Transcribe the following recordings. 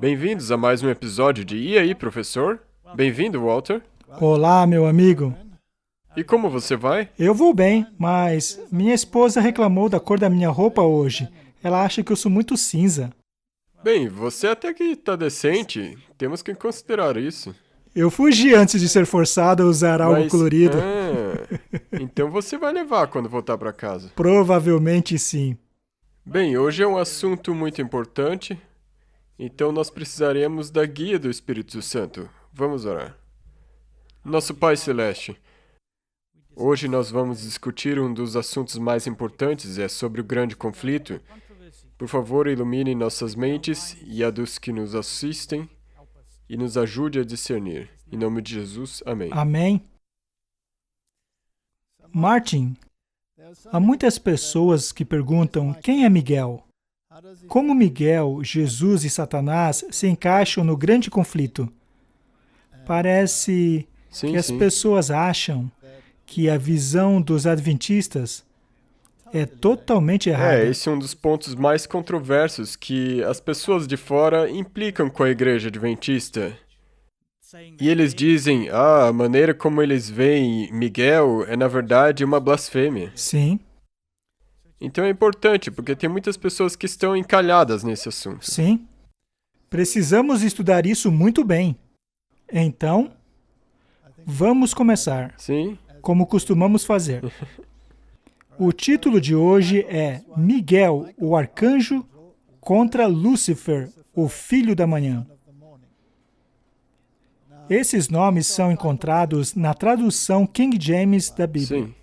Bem-vindos a mais um episódio de E aí, professor? Bem-vindo, Walter. Olá, meu amigo. E como você vai? Eu vou bem, mas minha esposa reclamou da cor da minha roupa hoje. Ela acha que eu sou muito cinza. Bem, você até que está decente. Temos que considerar isso. Eu fugi antes de ser forçado a usar algo colorido. Então você vai levar quando voltar para casa. Provavelmente sim. Bem, hoje é um assunto muito importante, então nós precisaremos da guia do Espírito Santo. Vamos orar. Nosso Pai Celeste, hoje nós vamos discutir um dos assuntos mais importantes, é sobre o grande conflito. Por favor, ilumine nossas mentes e a dos que nos assistem e nos ajude a discernir. Em nome de Jesus, amém. Amém. Martin, há muitas pessoas que perguntam quem é Miguel? Como Miguel, Jesus e Satanás se encaixam no grande conflito? Parece que as pessoas acham que a visão dos adventistas é totalmente errada. Esse é um dos pontos mais controversos que as pessoas de fora implicam com a igreja adventista. E eles dizem, a maneira como eles veem Miguel é, na verdade, uma blasfêmia. Sim. Então é importante, porque tem muitas pessoas que estão encalhadas nesse assunto. Sim. Precisamos estudar isso muito bem. Então, vamos começar. Sim. Como costumamos fazer. O título de hoje é Miguel, o arcanjo, contra Lúcifer, o filho da manhã. Esses nomes são encontrados na tradução King James da Bíblia. Sim.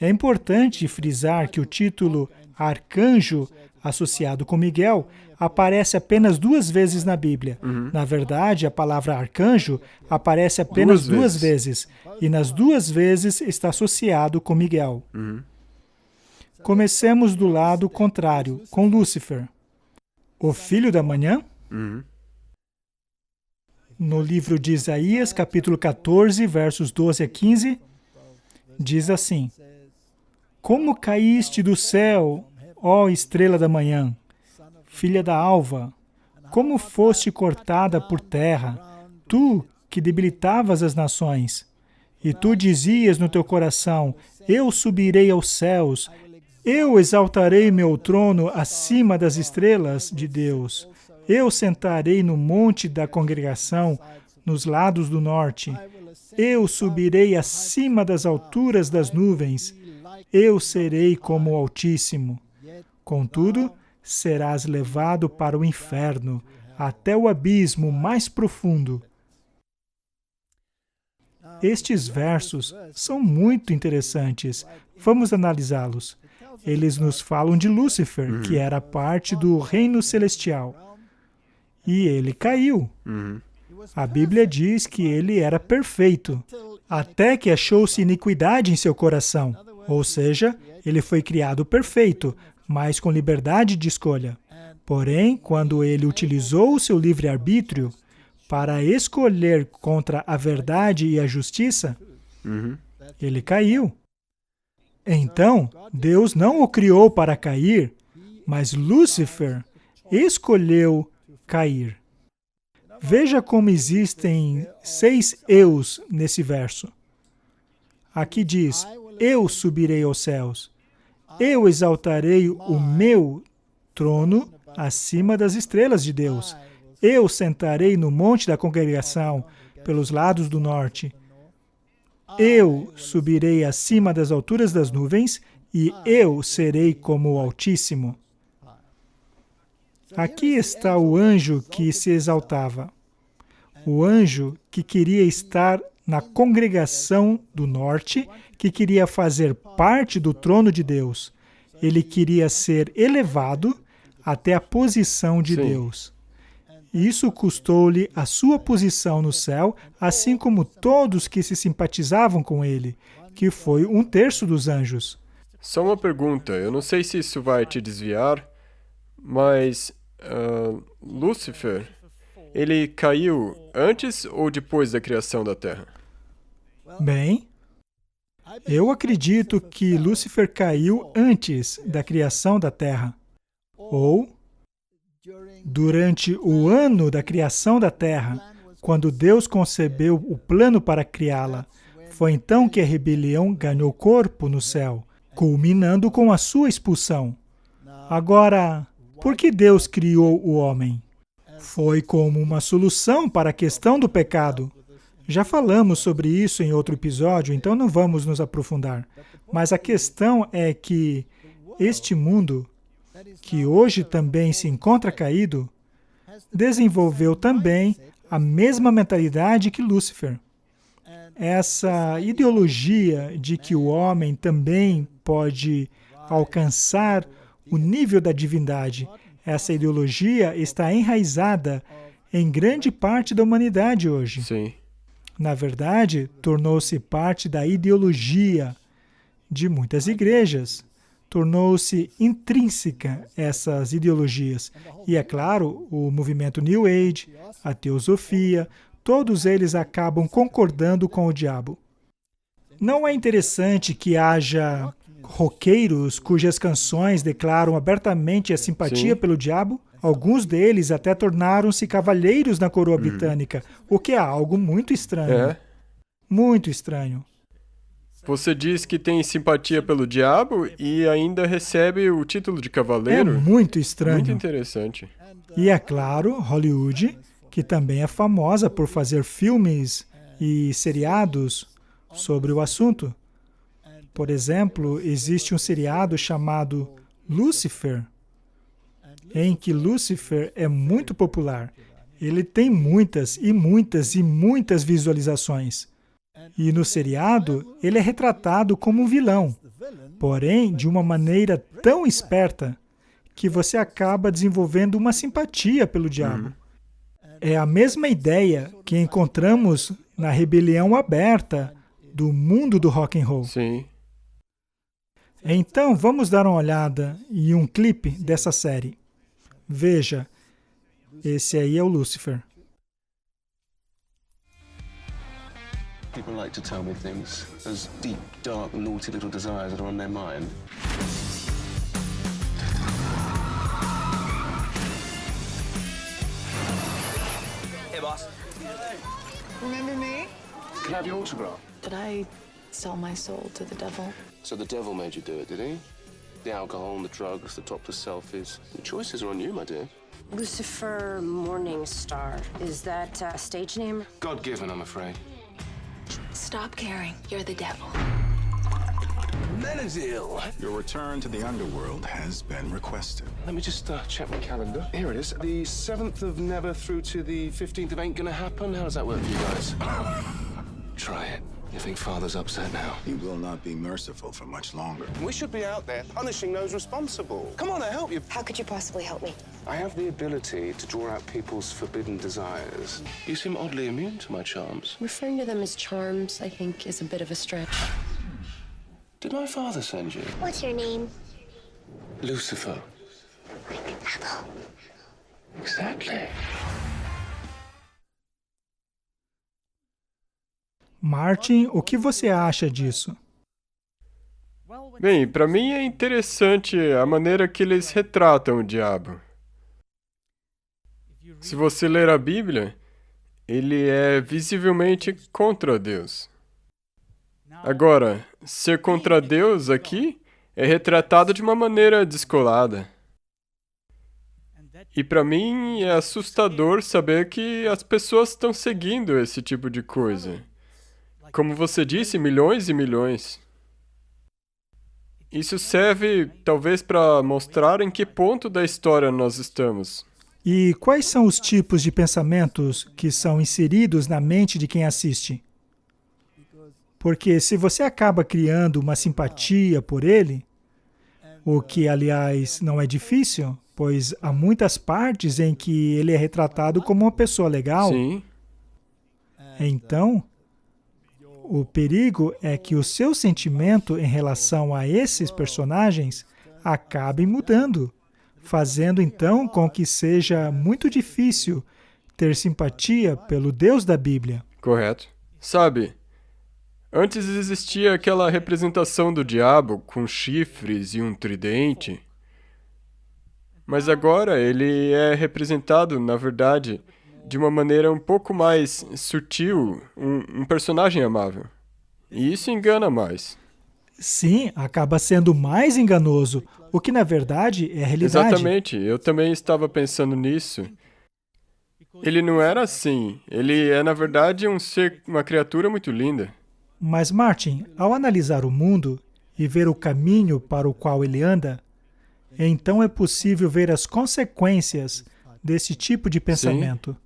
É importante frisar que o título arcanjo, associado com Miguel, aparece apenas 2 vezes na Bíblia. Na verdade, a palavra arcanjo aparece apenas 2 vezes. E nas 2 vezes está associado com Miguel. Comecemos do lado contrário, com Lúcifer. O filho da manhã? No livro de Isaías, capítulo 14, versos 12 a 15, diz assim: Como caíste do céu, ó estrela da manhã, filha da alva, como foste cortada por terra, tu que debilitavas as nações. E tu dizias no teu coração, eu subirei aos céus, eu exaltarei meu trono acima das estrelas de Deus. Eu sentarei no monte da congregação, nos lados do norte. Eu subirei acima das alturas das nuvens. Eu serei como o Altíssimo. Contudo, serás levado para o inferno, até o abismo mais profundo. Estes versos são muito interessantes. Vamos analisá-los. Eles nos falam de Lúcifer, que era parte do reino celestial. E ele caiu. A Bíblia diz que ele era perfeito, até que achou-se iniquidade em seu coração. Ou seja, ele foi criado perfeito, mas com liberdade de escolha. Porém, quando ele utilizou o seu livre-arbítrio para escolher contra a verdade e a justiça, ele caiu. Então, Deus não o criou para cair, mas Lúcifer escolheu cair. Veja como existem 6 eus nesse verso. Aqui diz, eu subirei aos céus. Eu exaltarei o meu trono acima das estrelas de Deus. Eu sentarei no monte da congregação, pelos lados do norte. Eu subirei acima das alturas das nuvens, e eu serei como o Altíssimo. Aqui está o anjo que se exaltava. O anjo que queria estar na congregação do norte, que queria fazer parte do trono de Deus. Ele queria ser elevado até a posição de Deus. Isso custou-lhe a sua posição no céu, assim como todos que se simpatizavam com ele, que foi 1/3 dos anjos. Só uma pergunta, eu não sei se isso vai te desviar, mas Lúcifer, ele caiu antes ou depois da criação da Terra? Bem, eu acredito que Lúcifer caiu antes da criação da Terra, ou Durante o ano da criação da Terra, quando Deus concebeu o plano para criá-la, foi então que a rebelião ganhou corpo no céu, culminando com a sua expulsão. Agora, por que Deus criou o homem? Foi como uma solução para a questão do pecado. Já falamos sobre isso em outro episódio, então não vamos nos aprofundar. Mas a questão é que este mundo, que hoje também se encontra caído, desenvolveu também a mesma mentalidade que Lúcifer. Essa ideologia de que o homem também pode alcançar o nível da divindade, essa ideologia está enraizada em grande parte da humanidade hoje. Sim. Na verdade, tornou-se parte da ideologia de muitas igrejas. Tornou-se intrínseca essas ideologias. E, é claro, o movimento New Age, a teosofia, todos eles acabam concordando com o diabo. Não é interessante que haja roqueiros cujas canções declaram abertamente a simpatia Sim. pelo diabo? Alguns deles até tornaram-se cavalheiros na coroa britânica, o que é algo muito estranho. É. Muito estranho. Você diz que tem simpatia pelo diabo e ainda recebe o título de É cavaleiro? muito estranho. Muito interessante. E é claro, Hollywood, que também é famosa por fazer filmes e seriados sobre o assunto. Por exemplo, existe um seriado chamado Lucifer, em que Lúcifer é muito popular. Ele tem muitas e muitas e muitas visualizações. E no seriado, ele é retratado como um vilão, porém de uma maneira tão esperta que você acaba desenvolvendo uma simpatia pelo diabo. É a mesma ideia que encontramos na rebelião aberta do mundo do rock and roll. Sim. Então, vamos dar uma olhada em um clipe dessa série. Veja, esse aí é o Lúcifer. People like to tell me things, those deep, dark, naughty little desires that are on their mind. Hey, boss. Remember me? Can I have your autograph? Did I sell my soul to the devil? So the devil made you do it, did he? The alcohol and the drugs, the topless selfies. The choices are on you, my dear. Lucifer Morningstar. Is that a stage name? God-given, I'm afraid. Stop caring. You're the devil. Menadil! Your return to the underworld has been requested. Let me just check my calendar. Here it is. The 7th of Never through to the 15th of Ain't Gonna Happen. How does that work for you guys? Try it. You think Father's upset now? He will not be merciful for much longer. We should be out there punishing those responsible. Come on, I'll help you. How could you possibly help me? I have the ability to draw out people's forbidden desires. You seem oddly immune to my charms. Referring to them as charms, I think, is a bit of a stretch. Did my father send you? What's your name? Lucifer. Exactly. Martin, o que você acha disso? Bem, para mim é interessante a maneira que eles retratam o diabo. Se você ler a Bíblia, ele é visivelmente contra Deus. Agora, ser contra Deus aqui é retratado de uma maneira descolada. E para mim é assustador saber que as pessoas estão seguindo esse tipo de coisa. Como você disse, milhões e milhões. Isso serve, talvez, para mostrar em que ponto da história nós estamos. E quais são os tipos de pensamentos que são inseridos na mente de quem assiste? Porque se você acaba criando uma simpatia por ele, o que, aliás, não é difícil, pois há muitas partes em que ele é retratado como uma pessoa legal. Sim, Então, o perigo é que o seu sentimento em relação a esses personagens acabe mudando, fazendo então com que seja muito difícil ter simpatia pelo Deus da Bíblia. correto. Sabe, antes existia aquela representação do diabo com chifres e um tridente. Mas agora ele é representado, na verdade, de uma maneira um pouco mais sutil, um personagem amável. E isso engana mais. Sim, acaba sendo mais enganoso, o que na verdade é a realidade. Exatamente, eu também estava pensando nisso. Ele não era assim. Ele é, na verdade, uma criatura muito linda. Mas Martin, ao analisar o mundo e ver o caminho para o qual ele anda, então é possível ver as consequências desse tipo de pensamento.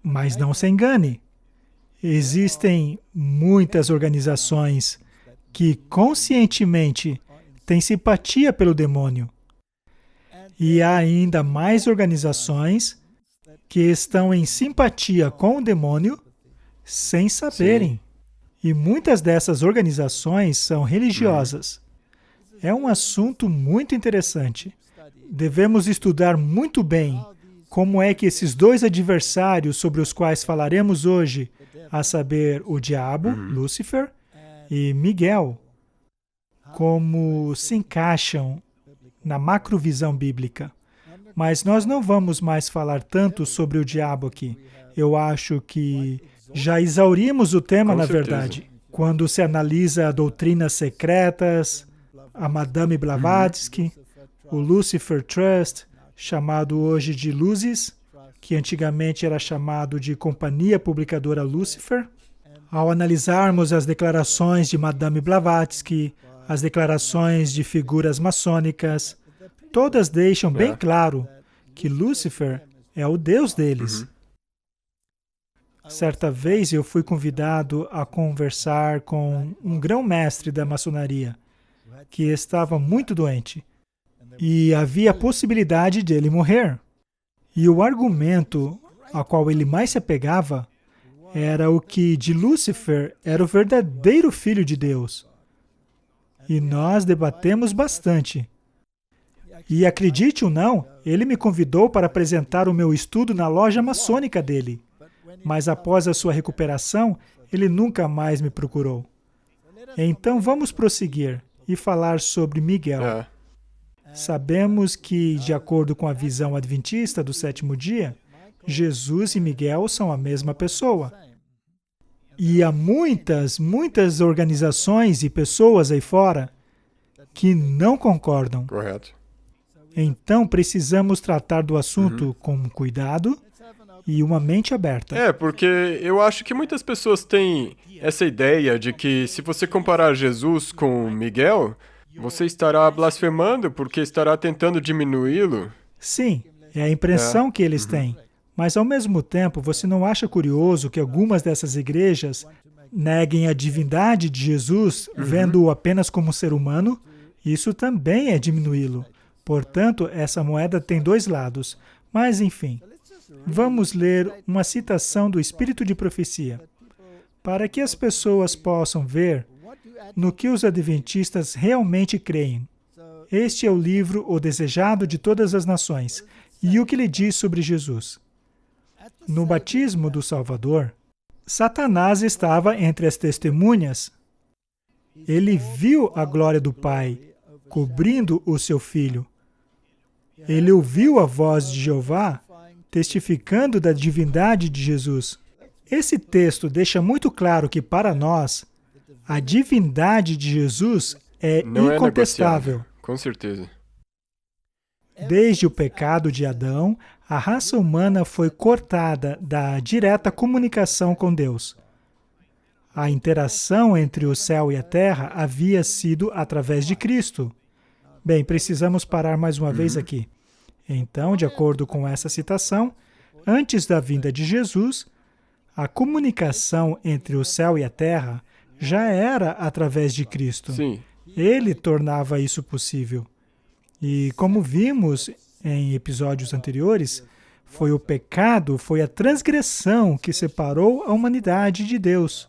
Mas não se engane. Existem muitas organizações que conscientemente têm simpatia pelo demônio. E há ainda mais organizações que estão em simpatia com o demônio sem saberem. E muitas dessas organizações são religiosas. É um assunto muito interessante. Devemos estudar muito bem como é que esses dois adversários sobre os quais falaremos hoje, a saber, o diabo, Lúcifer, e Miguel, como se encaixam na macrovisão bíblica. Mas nós não vamos mais falar tanto sobre o diabo aqui. Eu acho que já exaurimos o tema, Com na certeza. verdade. Quando se analisa doutrinas secretas, a Madame Blavatsky, o Lucifer Trust, chamado hoje de Luzes, que antigamente era chamado de Companhia Publicadora Lucifer. Ao analisarmos as declarações de Madame Blavatsky, as declarações de figuras maçônicas, todas deixam bem claro que Lúcifer é o Deus deles. Certa vez eu fui convidado a conversar com um grão-mestre da maçonaria, que estava muito doente, e havia a possibilidade de ele morrer. E o argumento a qual ele mais se apegava era o que de Lúcifer era o verdadeiro Filho de Deus. E nós debatemos bastante. E acredite ou não, ele me convidou para apresentar o meu estudo na loja maçônica dele. Mas após a sua recuperação, ele nunca mais me procurou. Então vamos prosseguir e falar sobre Miguel. Sabemos que, de acordo com a visão adventista do sétimo dia, Jesus e Miguel são a mesma pessoa. E há muitas organizações e pessoas aí fora que não concordam. Correto. Então precisamos tratar do assunto com cuidado e uma mente aberta. Porque eu acho que muitas pessoas têm essa ideia de que se você comparar Jesus com Miguel, você estará blasfemando porque estará tentando diminuí-lo. Sim, é a impressão que eles têm. Mas, ao mesmo tempo, você não acha curioso que algumas dessas igrejas neguem a divindade de Jesus, vendo-o apenas como um ser humano? Isso também é diminuí-lo. Portanto, essa moeda tem dois lados. Mas, enfim, vamos ler uma citação do Espírito de Profecia, para que as pessoas possam ver no que os adventistas realmente creem. Este é o livro O Desejado de Todas as Nações, e o que ele diz sobre Jesus. No batismo do Salvador, Satanás estava entre as testemunhas. Ele viu a glória do Pai cobrindo o seu Filho. Ele ouviu a voz de Jeová testificando da divindade de Jesus. Esse texto deixa muito claro que, para nós, a divindade de Jesus é Não incontestável. É negociável. Com certeza. Desde o pecado de Adão, a raça humana foi cortada da direta comunicação com Deus. A interação entre o céu e a terra havia sido através de Cristo. Bem, precisamos parar mais uma vez aqui. Então, de acordo com essa citação, antes da vinda de Jesus, a comunicação entre o céu e a terra já era através de Cristo. Sim. Ele tornava isso possível. E como vimos em episódios anteriores, foi o pecado, foi a transgressão que separou a humanidade de Deus.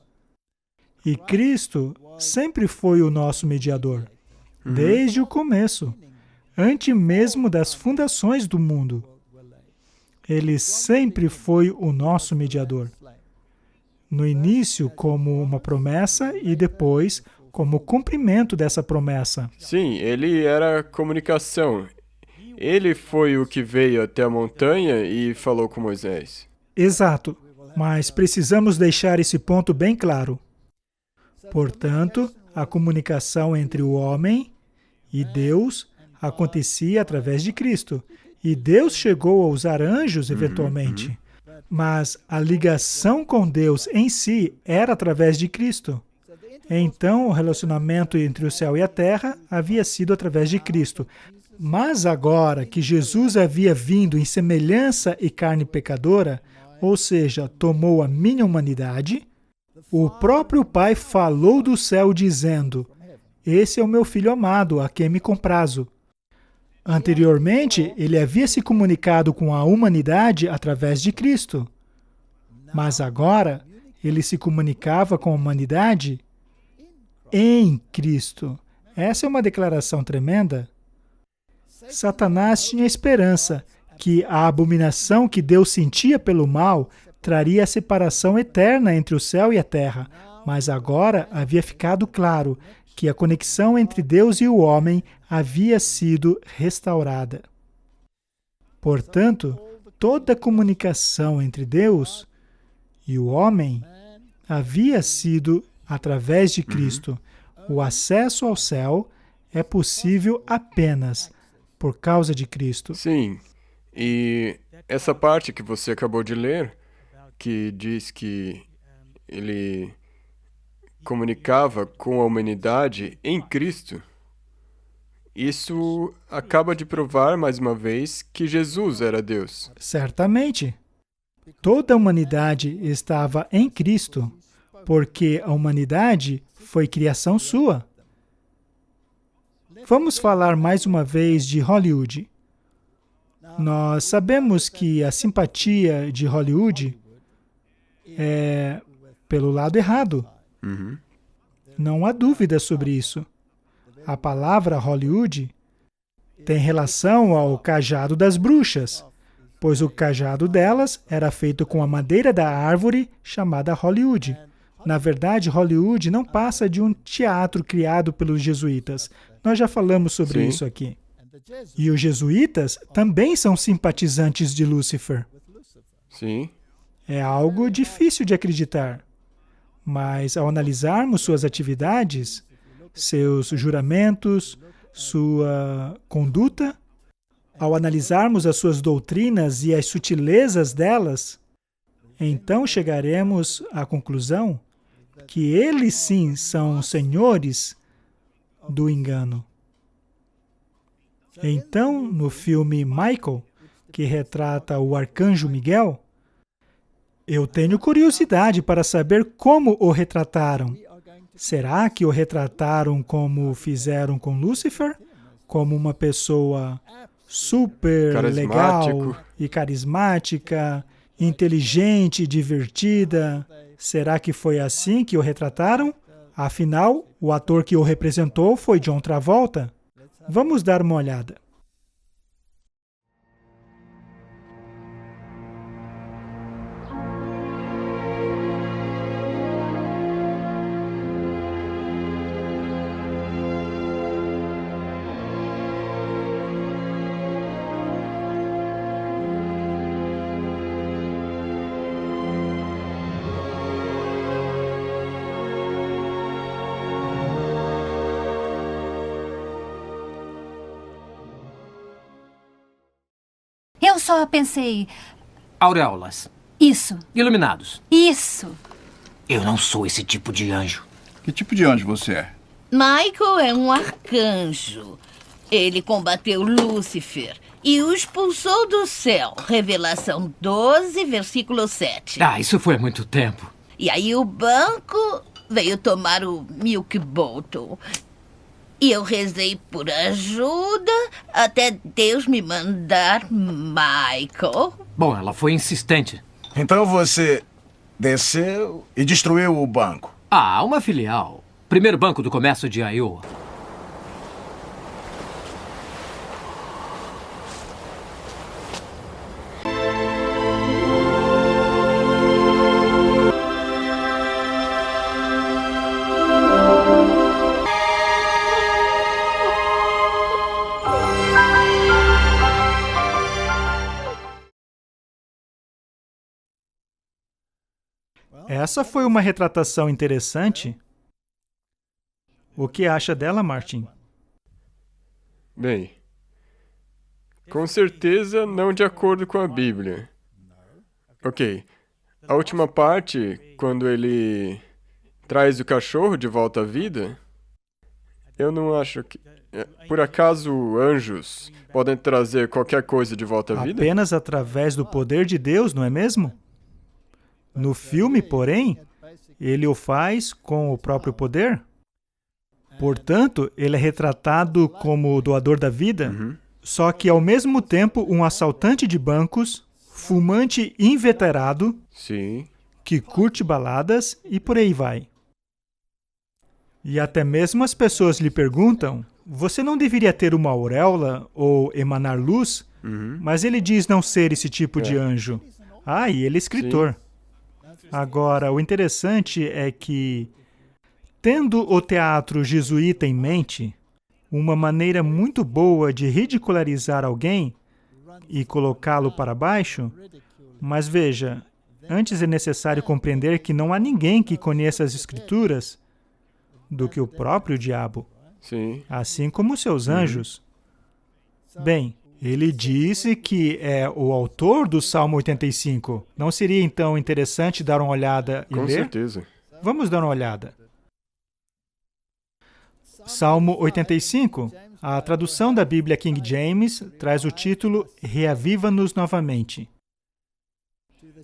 E Cristo sempre foi o nosso mediador, desde o começo, antes mesmo das fundações do mundo. Ele sempre foi o nosso mediador. No início, como uma promessa, e depois, como cumprimento dessa promessa. Sim, ele era comunicação. Ele foi o que veio até a montanha e falou com Moisés. Exato, mas precisamos deixar esse ponto bem claro. Portanto, a comunicação entre o homem e Deus acontecia através de Cristo. E Deus chegou a usar anjos eventualmente. Mas a ligação com Deus em si era através de Cristo. Então, o relacionamento entre o céu e a terra havia sido através de Cristo. Mas agora que Jesus havia vindo em semelhança e carne pecadora, ou seja, tomou a minha humanidade, o próprio Pai falou do céu dizendo: "Esse é o meu Filho amado, a quem me comprazo." Anteriormente, ele havia se comunicado com a humanidade através de Cristo. Mas agora, ele se comunicava com a humanidade em Cristo. Essa é uma declaração tremenda. Satanás tinha esperança que a abominação que Deus sentia pelo mal traria a separação eterna entre o céu e a terra. Mas agora havia ficado claro que a conexão entre Deus e o homem havia sido restaurada. Portanto, toda a comunicação entre Deus e o homem havia sido através de Cristo. O acesso ao céu é possível apenas por causa de Cristo. Sim, e essa parte que você acabou de ler, que diz que ele comunicava com a humanidade em Cristo, isso acaba de provar, mais uma vez, que Jesus era Deus. Certamente. Toda a humanidade estava em Cristo, porque a humanidade foi criação sua. Vamos falar mais uma vez de Hollywood. Nós sabemos que a simpatia de Hollywood é pelo lado errado. Não há dúvida sobre isso. A palavra Hollywood tem relação ao cajado das bruxas, pois o cajado delas era feito com a madeira da árvore chamada Hollywood. Na verdade, Hollywood não passa de um teatro criado pelos jesuítas. Nós já falamos sobre isso aqui. E os jesuítas também são simpatizantes de Lúcifer. Sim. É algo difícil de acreditar. Mas ao analisarmos suas atividades, seus juramentos, sua conduta, ao analisarmos as suas doutrinas e as sutilezas delas, então chegaremos à conclusão que eles sim são senhores do engano. Então, no filme Michael, que retrata o arcanjo Miguel, eu tenho curiosidade para saber como o retrataram. Será que o retrataram como fizeram com Lúcifer? Como uma pessoa super legal e carismática, inteligente, divertida? Será que foi assim que o retrataram? Afinal, o ator que o representou foi John Travolta. Vamos dar uma olhada. Eu só pensei... Auréolas. Isso. Iluminados. Isso. Eu não sou esse tipo de anjo. Que tipo de anjo você é? Michael é um arcanjo. Ele combateu Lúcifer e o expulsou do céu. Revelação 12, versículo 7. Ah, isso foi há muito tempo. E aí o banco veio tomar o Milk Bottle. E eu rezei por ajuda até Deus me mandar Michael. Bom, ela foi insistente. Então você desceu e destruiu o banco. Ah, uma filial. Primeiro banco do comércio de Iowa. Essa foi uma retratação interessante. O que acha dela, Martin? Bem, com certeza não de acordo com a Bíblia. Ok, a última parte, quando ele traz o cachorro de volta à vida, eu não acho que... Por acaso anjos podem trazer qualquer coisa de volta à vida? Apenas através do poder de Deus, não é mesmo? No filme, porém, ele o faz com o próprio poder. Portanto, ele é retratado como o doador da vida, só que ao mesmo tempo um assaltante de bancos, fumante inveterado, Sim. que curte baladas e por aí vai. E até mesmo as pessoas lhe perguntam, você não deveria ter uma auréola ou emanar luz? Mas ele diz não ser esse tipo de anjo. Ah, e ele é escritor. Agora, o interessante é que, tendo o teatro jesuíta em mente, uma maneira muito boa de ridicularizar alguém e colocá-lo para baixo, mas veja, antes é necessário compreender que não há ninguém que conheça as Escrituras do que o próprio diabo, Sim. assim como seus anjos. Bem, ele disse que é o autor do Salmo 85. Não seria, então, interessante dar uma olhada e ler? Com certeza. Vamos dar uma olhada. Salmo 85. A tradução da Bíblia King James traz o título Reaviva-nos novamente.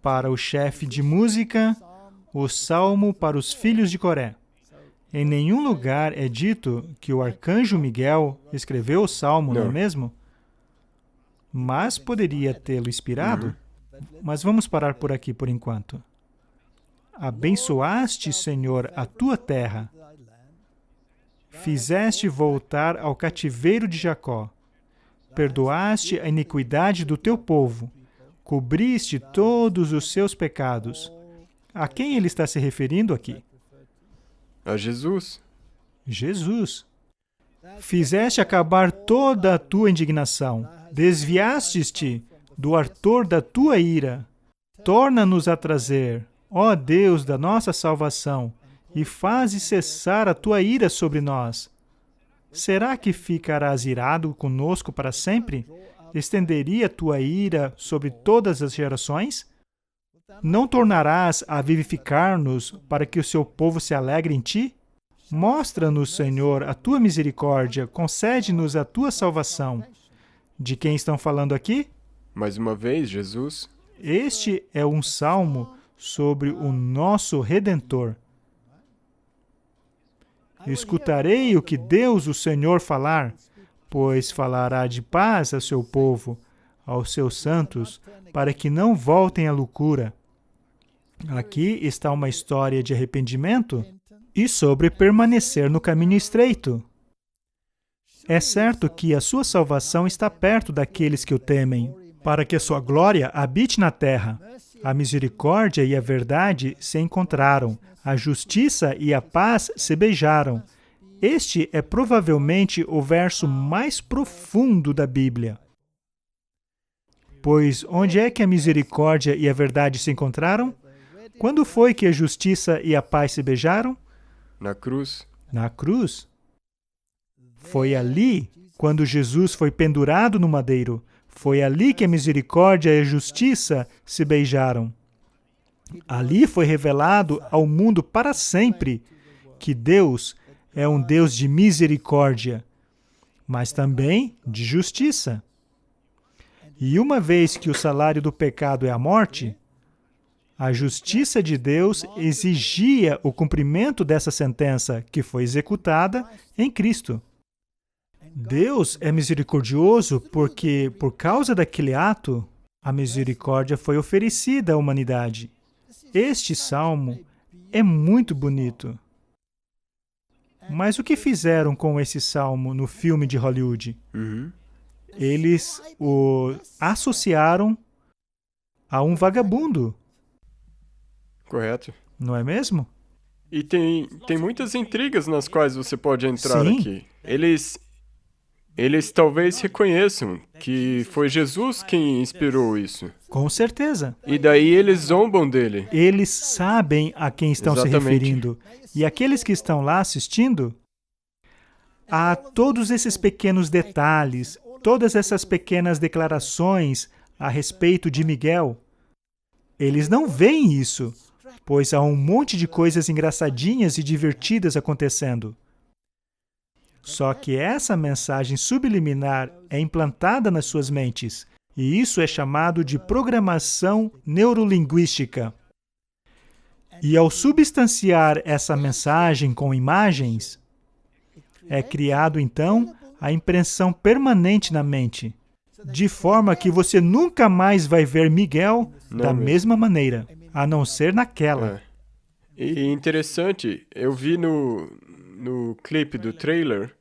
Para o chefe de música, o Salmo para os filhos de Coré. Em nenhum lugar é dito que o arcanjo Miguel escreveu o Salmo, não é mesmo? Mas poderia tê-lo inspirado. Mas vamos parar por aqui por enquanto. Abençoaste, Senhor, a tua terra. Fizeste voltar ao cativeiro de Jacó. Perdoaste a iniquidade do teu povo. Cobriste todos os seus pecados. A quem ele está se referindo aqui? A Jesus. Jesus. Fizeste acabar toda a tua indignação. Desviaste-te do ardor da tua ira. Torna-nos a trazer, ó Deus da nossa salvação, e faze cessar a tua ira sobre nós. Será que ficarás irado conosco para sempre? Estenderia a tua ira sobre todas as gerações? Não tornarás a vivificar-nos para que o seu povo se alegre em ti? Mostra-nos, Senhor, a tua misericórdia, concede-nos a tua salvação. De quem estão falando aqui? Mais uma vez, Jesus. Este é um salmo sobre o nosso Redentor. Escutarei o que Deus, o Senhor, falar, pois falará de paz a seu povo, aos seus santos, para que não voltem à loucura. Aqui está uma história de arrependimento e sobre permanecer no caminho estreito. É certo que a sua salvação está perto daqueles que o temem, para que a sua glória habite na terra. A misericórdia e a verdade se encontraram, a justiça e a paz se beijaram. Este é provavelmente o verso mais profundo da Bíblia. Pois onde é que a misericórdia e a verdade se encontraram? Quando foi que a justiça e a paz se beijaram? Na cruz. Na cruz. Foi ali, quando Jesus foi pendurado no madeiro. Foi ali que a misericórdia e a justiça se beijaram. Ali foi revelado ao mundo para sempre que Deus é um Deus de misericórdia, mas também de justiça. E uma vez que o salário do pecado é a morte, a justiça de Deus exigia o cumprimento dessa sentença que foi executada em Cristo. Deus é misericordioso porque, por causa daquele ato, a misericórdia foi oferecida à humanidade. Este salmo é muito bonito. Mas o que fizeram com esse salmo no filme de Hollywood? Eles o associaram a um vagabundo. Correto. Não é mesmo? E tem muitas intrigas nas quais você pode entrar Sim. aqui. Eles eles talvez reconheçam que foi Jesus quem inspirou isso. Com certeza. E daí eles zombam dele. Eles sabem a quem estão se referindo. E aqueles que estão lá assistindo, há todos esses pequenos detalhes, todas essas pequenas declarações a respeito de Miguel. Eles não veem isso, pois há um monte de coisas engraçadinhas e divertidas acontecendo. Só que essa mensagem subliminar é implantada nas suas mentes, e isso é chamado de programação neurolinguística. E ao substanciar essa mensagem com imagens, é criado então a impressão permanente na mente, de forma que você nunca mais vai ver Miguel da mesma maneira, a não ser naquela. E interessante, eu vi no clipe do trailer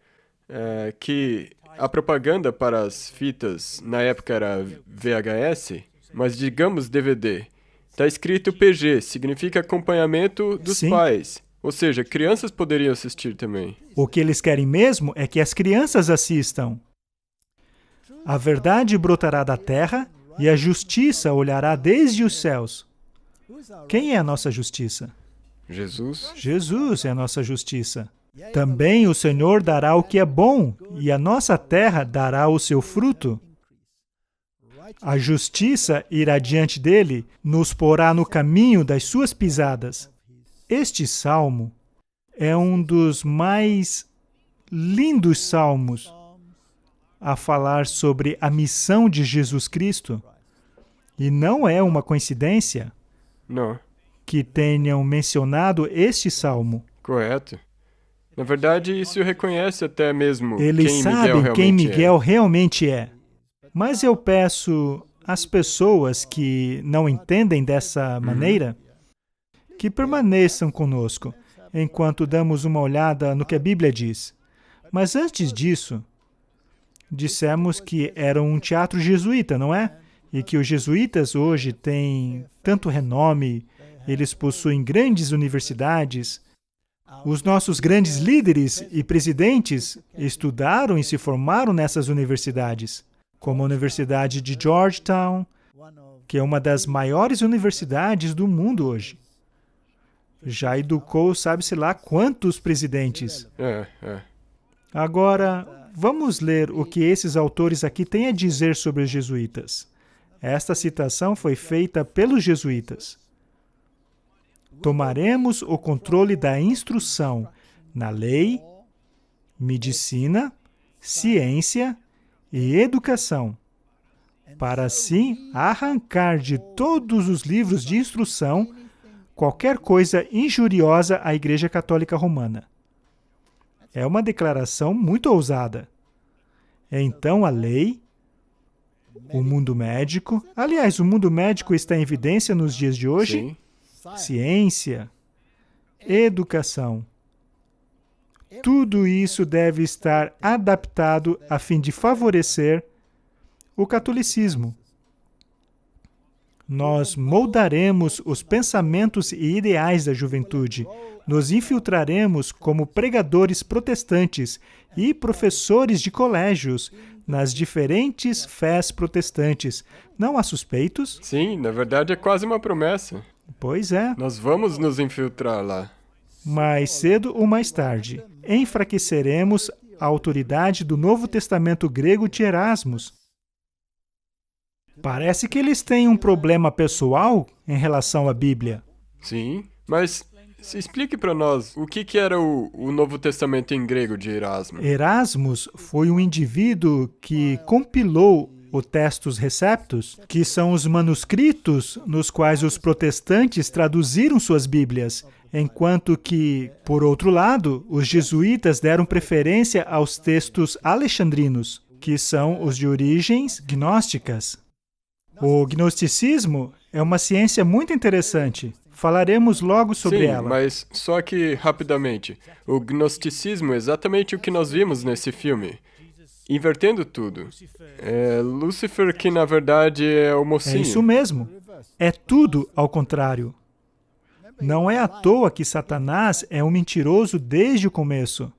que a propaganda para as fitas, na época era VHS, mas digamos DVD, está escrito PG, significa acompanhamento dos pais. Ou seja, crianças poderiam assistir também. O que eles querem mesmo é que as crianças assistam. A verdade brotará da terra e a justiça olhará desde os céus. Quem é a nossa justiça? Jesus. Jesus é a nossa justiça. Também o Senhor dará o que é bom, e a nossa terra dará o seu fruto. A justiça irá diante dele, nos porá no caminho das suas pisadas. Este salmo é um dos mais lindos salmos a falar sobre a missão de Jesus Cristo. E não é uma coincidência que tenham mencionado este salmo. Correto. Na verdade, isso reconhece até mesmo Eles sabem quem Miguel realmente é. Mas eu peço às pessoas que não entendem dessa maneira que permaneçam conosco, enquanto damos uma olhada no que a Bíblia diz. Mas antes disso, dissemos que era um teatro jesuíta, não é? E que os jesuítas hoje têm tanto renome, eles possuem grandes universidades. Os nossos grandes líderes e presidentes estudaram e se formaram nessas universidades, como a Universidade de Georgetown, que é uma das maiores universidades do mundo hoje. Já educou, sabe-se lá, quantos presidentes. Agora, vamos ler o que esses autores aqui têm a dizer sobre os jesuítas. Esta citação foi feita pelos jesuítas. Tomaremos o controle da instrução na lei, medicina, ciência e educação, para assim arrancar de todos os livros de instrução qualquer coisa injuriosa à Igreja Católica Romana. É uma declaração muito ousada. Então, a lei, o mundo médico... Aliás, o mundo médico está em evidência nos dias de hoje. Sim. Ciência, educação. Tudo isso deve estar adaptado a fim de favorecer o catolicismo. Nós moldaremos os pensamentos e ideais da juventude. Nos infiltraremos como pregadores protestantes e professores de colégios nas diferentes fés protestantes. Não há suspeitos? Sim, na verdade é quase uma promessa. Pois é. Nós vamos nos infiltrar lá. Mais cedo ou mais tarde, enfraqueceremos a autoridade do Novo Testamento grego de Erasmus. Parece que eles têm um problema pessoal em relação à Bíblia. Sim, mas explique para nós o que era o Novo Testamento em grego de Erasmo. Erasmus foi um indivíduo que compilou o Textus Receptus, que são os manuscritos nos quais os protestantes traduziram suas Bíblias, enquanto que, por outro lado, os jesuítas deram preferência aos textos alexandrinos, que são os de origens gnósticas. O gnosticismo é uma ciência muito interessante. Falaremos logo sobre ela. Mas só que, rapidamente, o gnosticismo é exatamente o que nós vimos nesse filme. Invertendo tudo. É Lúcifer que, na verdade, é o mocinho. É isso mesmo. É tudo ao contrário. Não é à toa que Satanás é um mentiroso desde o começo.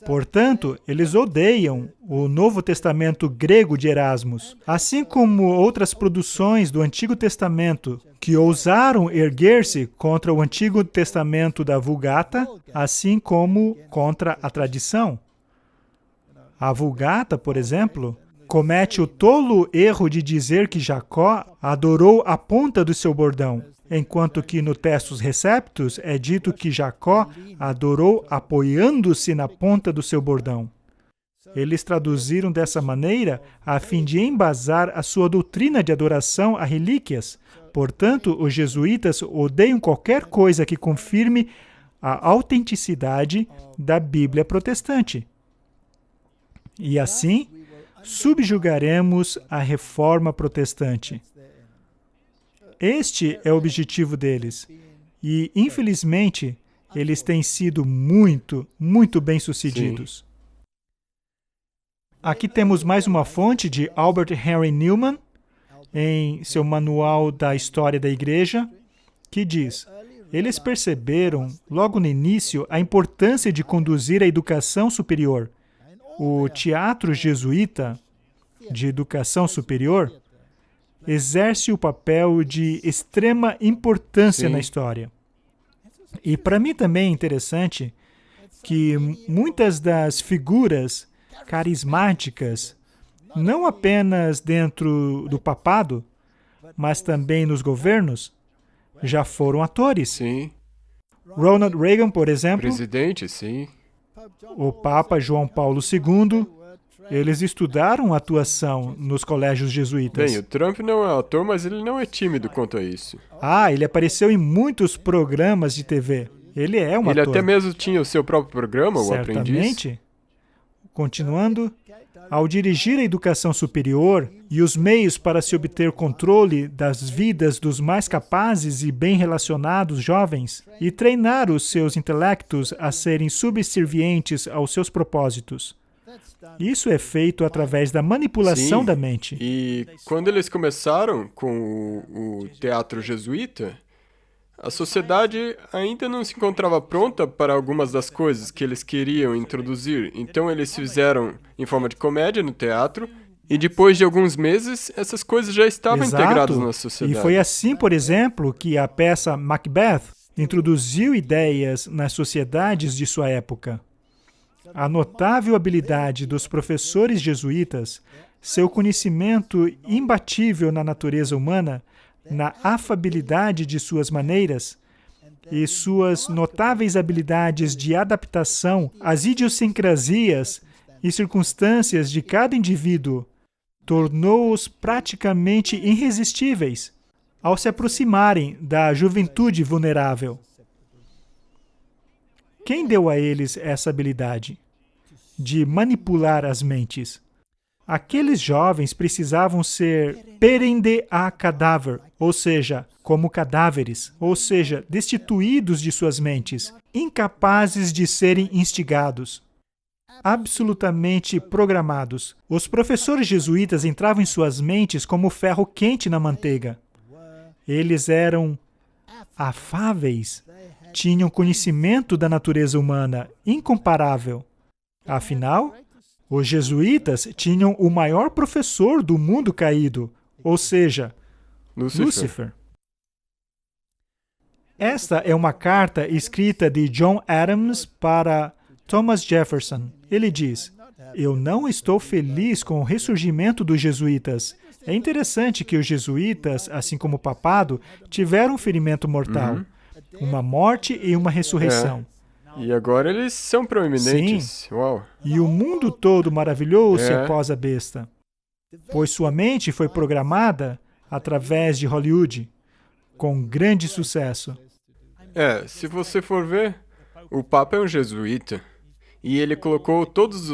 Portanto, eles odeiam o Novo Testamento grego de Erasmus, assim como outras produções do Antigo Testamento que ousaram erguer-se contra o Antigo Testamento da Vulgata, assim como contra a tradição. A Vulgata, por exemplo, comete o tolo erro de dizer que Jacó adorou a ponta do seu bordão, enquanto que no Textus Receptus é dito que Jacó adorou apoiando-se na ponta do seu bordão. Eles traduziram dessa maneira a fim de embasar a sua doutrina de adoração a relíquias. Portanto, os jesuítas odeiam qualquer coisa que confirme a autenticidade da Bíblia protestante. E assim, subjugaremos a reforma protestante. Este é o objetivo deles. E, infelizmente, eles têm sido muito bem-sucedidos. Aqui temos mais uma fonte de Albert Henry Newman, em seu Manual da História da Igreja, que diz: eles perceberam, logo no início, a importância de conduzir a educação superior. O teatro jesuíta de educação superior exerce o papel de extrema importância na história. E para mim também é interessante que muitas das figuras carismáticas, não apenas dentro do papado, mas também nos governos, já foram atores. Sim. Ronald Reagan, por exemplo, Presidente, sim. o Papa João Paulo II, eles estudaram atuação nos colégios jesuítas. Bem, o Trump não é ator, mas ele não é tímido quanto a isso. Ele apareceu em muitos programas de TV. Ele é um Ele ator. até mesmo tinha o seu próprio programa, o Aprendiz. Certamente. Continuando, ao dirigir a educação superior e os meios para se obter controle das vidas dos mais capazes e bem relacionados jovens e treinar os seus intelectos a serem subservientes aos seus propósitos. Isso é feito através da manipulação da mente. E quando eles começaram com o teatro jesuíta, a sociedade ainda não se encontrava pronta para algumas das coisas que eles queriam introduzir. Então eles fizeram em forma de comédia no teatro, e depois de alguns meses, essas coisas já estavam integradas na sociedade. E foi assim, por exemplo, que a peça Macbeth introduziu ideias nas sociedades de sua época. A notável habilidade dos professores jesuítas, seu conhecimento imbatível na natureza humana, na afabilidade de suas maneiras e suas notáveis habilidades de adaptação às idiosincrasias e circunstâncias de cada indivíduo, tornou-os praticamente irresistíveis ao se aproximarem da juventude vulnerável. Quem deu a eles essa habilidade de manipular as mentes? Aqueles jovens precisavam ser perende a cadáver, ou seja, como cadáveres, ou seja, destituídos de suas mentes, incapazes de serem instigados, absolutamente programados. Os professores jesuítas entravam em suas mentes como ferro quente na manteiga. Eles eram afáveis, tinham conhecimento da natureza humana incomparável. Afinal, os jesuítas tinham o maior professor do mundo caído, ou seja, Lúcifer. Esta é uma carta escrita de John Adams para Thomas Jefferson. Ele diz: eu não estou feliz com o ressurgimento dos jesuítas. É interessante que os jesuítas, assim como o papado, tiveram um ferimento mortal, uma morte e uma ressurreição. E agora eles são proeminentes. Sim. Uau. E o mundo todo maravilhou-se após a besta, pois sua mente foi programada através de Hollywood, com grande sucesso. Se você for ver, o Papa é um jesuíta. E ele colocou todos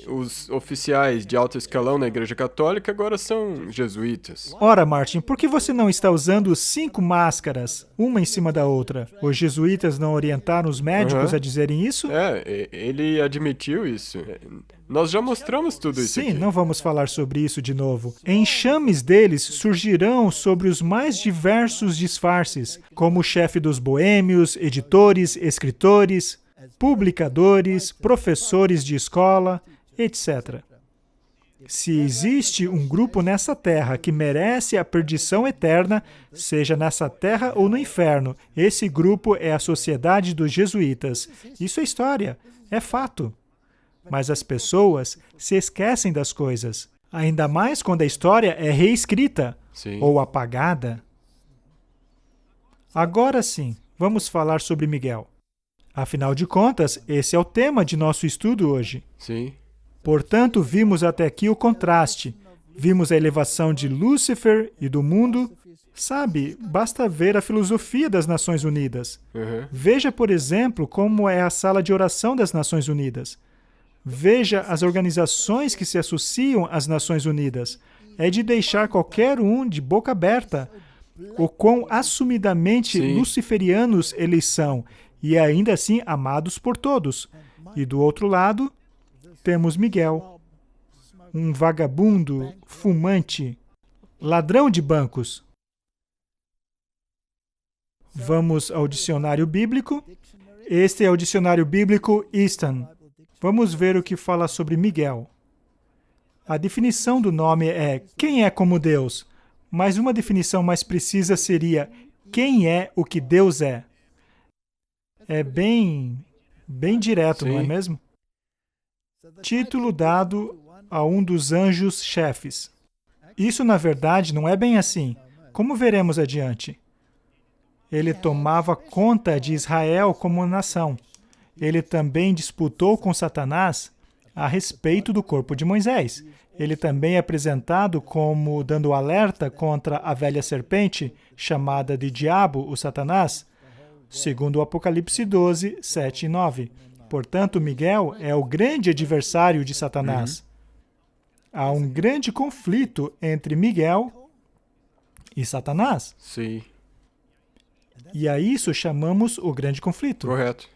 os oficiais de alto escalão na Igreja Católica agora são jesuítas. Ora, Martin, por que você não está usando 5 máscaras, uma em cima da outra? Os jesuítas não orientaram os médicos a dizerem isso? Ele admitiu isso. Nós já mostramos tudo isso aqui. Sim, não vamos falar sobre isso de novo. Enxames deles surgirão sobre os mais diversos disfarces, como o chefe dos boêmios, editores, escritores. publicadores, professores de escola, etc. Se existe um grupo nessa terra que merece a perdição eterna, seja nessa terra ou no inferno, esse grupo é a Sociedade dos Jesuítas. Isso é história, é fato. Mas as pessoas se esquecem das coisas, ainda mais quando a história é reescrita ou apagada. Agora sim, vamos falar sobre Miguel. Afinal de contas, esse é o tema de nosso estudo hoje. Sim. Portanto, vimos até aqui o contraste. Vimos a elevação de Lúcifer e do mundo. Sabe, basta ver a filosofia das Nações Unidas. Veja, por exemplo, como é a sala de oração das Nações Unidas. Veja as organizações que se associam às Nações Unidas. É de deixar qualquer um de boca aberta o quão assumidamente luciferianos eles são, e ainda assim amados por todos. E do outro lado, temos Miguel, um vagabundo, fumante, ladrão de bancos. Vamos ao dicionário bíblico. Este é o dicionário bíblico Easton. Vamos ver o que fala sobre Miguel. A definição do nome é quem é como Deus, mas uma definição mais precisa seria quem é o que Deus é. É bem direto, não é mesmo? Título dado a um dos anjos-chefes. Isso, na verdade, não é bem assim. Como veremos adiante. Ele tomava conta de Israel como nação. Ele também disputou com Satanás a respeito do corpo de Moisés. Ele também é apresentado como dando alerta contra a velha serpente, chamada de Diabo, o Satanás, segundo o Apocalipse 12, 7 e 9. Portanto, Miguel é o grande adversário de Satanás. Há um grande conflito entre Miguel e Satanás. Sim. E a isso chamamos o grande conflito. Correto.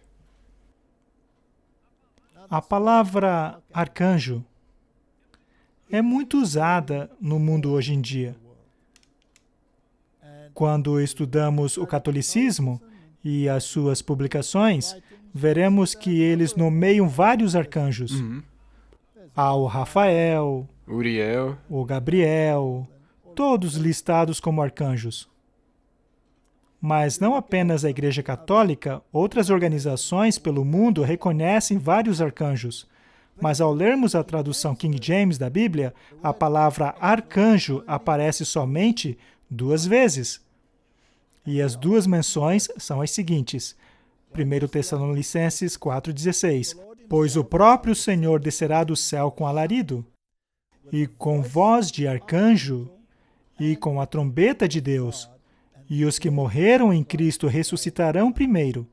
A palavra arcanjo é muito usada no mundo hoje em dia. Quando estudamos o catolicismo e as suas publicações, veremos que eles nomeiam vários arcanjos. Há o Rafael, Uriel, o Gabriel, todos listados como arcanjos. Mas não apenas a Igreja Católica, outras organizações pelo mundo reconhecem vários arcanjos. Mas ao lermos a tradução King James da Bíblia, a palavra arcanjo aparece somente 2 vezes. E as 2 menções são as seguintes. 1 Tessalonicenses 4,16. Pois o próprio Senhor descerá do céu com alarido, e com voz de arcanjo, e com a trombeta de Deus, e os que morreram em Cristo ressuscitarão primeiro.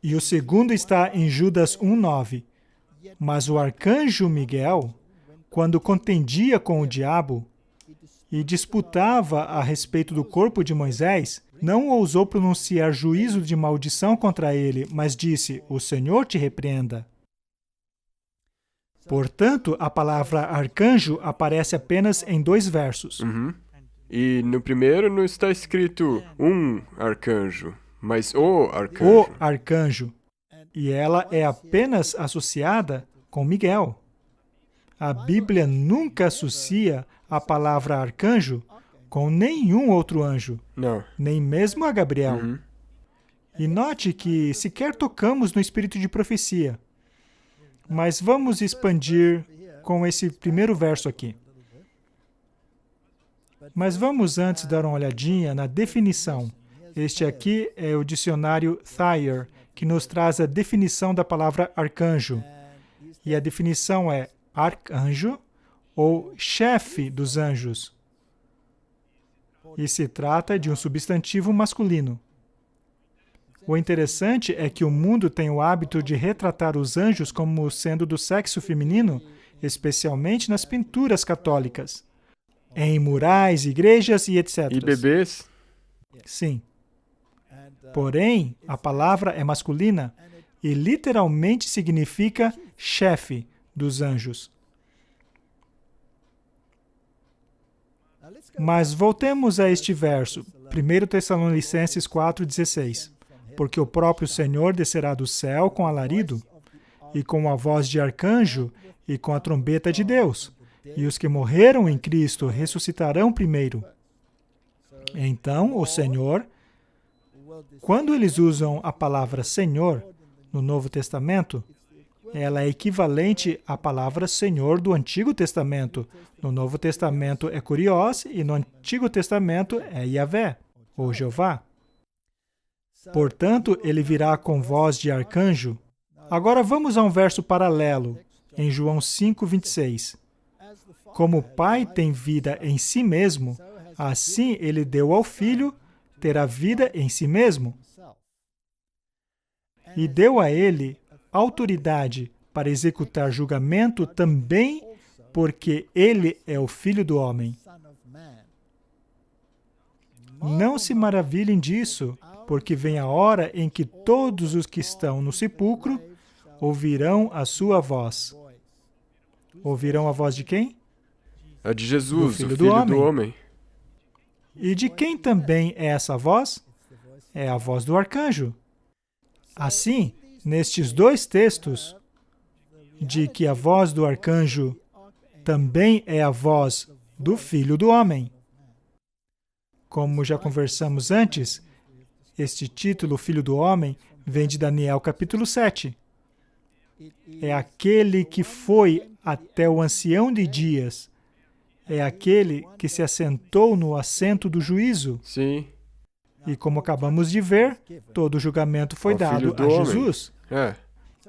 E o segundo está em Judas 1,9. Mas o arcanjo Miguel, quando contendia com o diabo e disputava a respeito do corpo de Moisés, não ousou pronunciar juízo de maldição contra ele, mas disse, o Senhor te repreenda. Portanto, a palavra arcanjo aparece apenas em 2 versos. E no primeiro não está escrito um arcanjo, mas o arcanjo. O arcanjo. E ela é apenas associada com Miguel. A Bíblia nunca associa a palavra arcanjo com nenhum outro anjo. Não. Nem mesmo a Gabriel. E note que sequer tocamos no espírito de profecia. Mas vamos expandir com esse primeiro verso aqui. Mas vamos antes dar uma olhadinha na definição. Este aqui é o dicionário Thayer, que nos traz a definição da palavra arcanjo. E a definição é arcanjo ou chefe dos anjos. E se trata de um substantivo masculino. O interessante é que o mundo tem o hábito de retratar os anjos como sendo do sexo feminino, especialmente nas pinturas católicas, em murais, igrejas e etc. E bebês? Sim. Porém, a palavra é masculina e literalmente significa chefe dos anjos. Mas voltemos a este verso, 1 Tessalonicenses 4,16. porque o próprio Senhor descerá do céu com alarido, e com a voz de arcanjo, e com a trombeta de Deus. E os que morreram em Cristo ressuscitarão primeiro. Então, o Senhor, quando eles usam a palavra Senhor no Novo Testamento, ela é equivalente à palavra Senhor do Antigo Testamento. No Novo Testamento é Kurios e no Antigo Testamento é Yahvé, ou Jeová. Portanto, ele virá com voz de arcanjo. Agora vamos a um verso paralelo, em João 5:26. Como o Pai tem vida em si mesmo, assim ele deu ao Filho ter a vida em si mesmo. E deu a ele autoridade para executar julgamento também porque ele é o Filho do Homem. Não se maravilhem disso, porque vem a hora em que todos os que estão no sepulcro ouvirão a sua voz. Ouvirão a voz de quem? A de Jesus, do o Filho do Homem. E de quem também é essa voz? É a voz do arcanjo. Assim, nestes dois textos, de que a voz do arcanjo também é a voz do Filho do Homem. Como já conversamos antes, este título, Filho do Homem, vem de Daniel capítulo 7. É aquele que foi até o ancião de dias. É aquele que se assentou no assento do juízo. Sim. E como acabamos de ver, todo o julgamento foi dado a Jesus.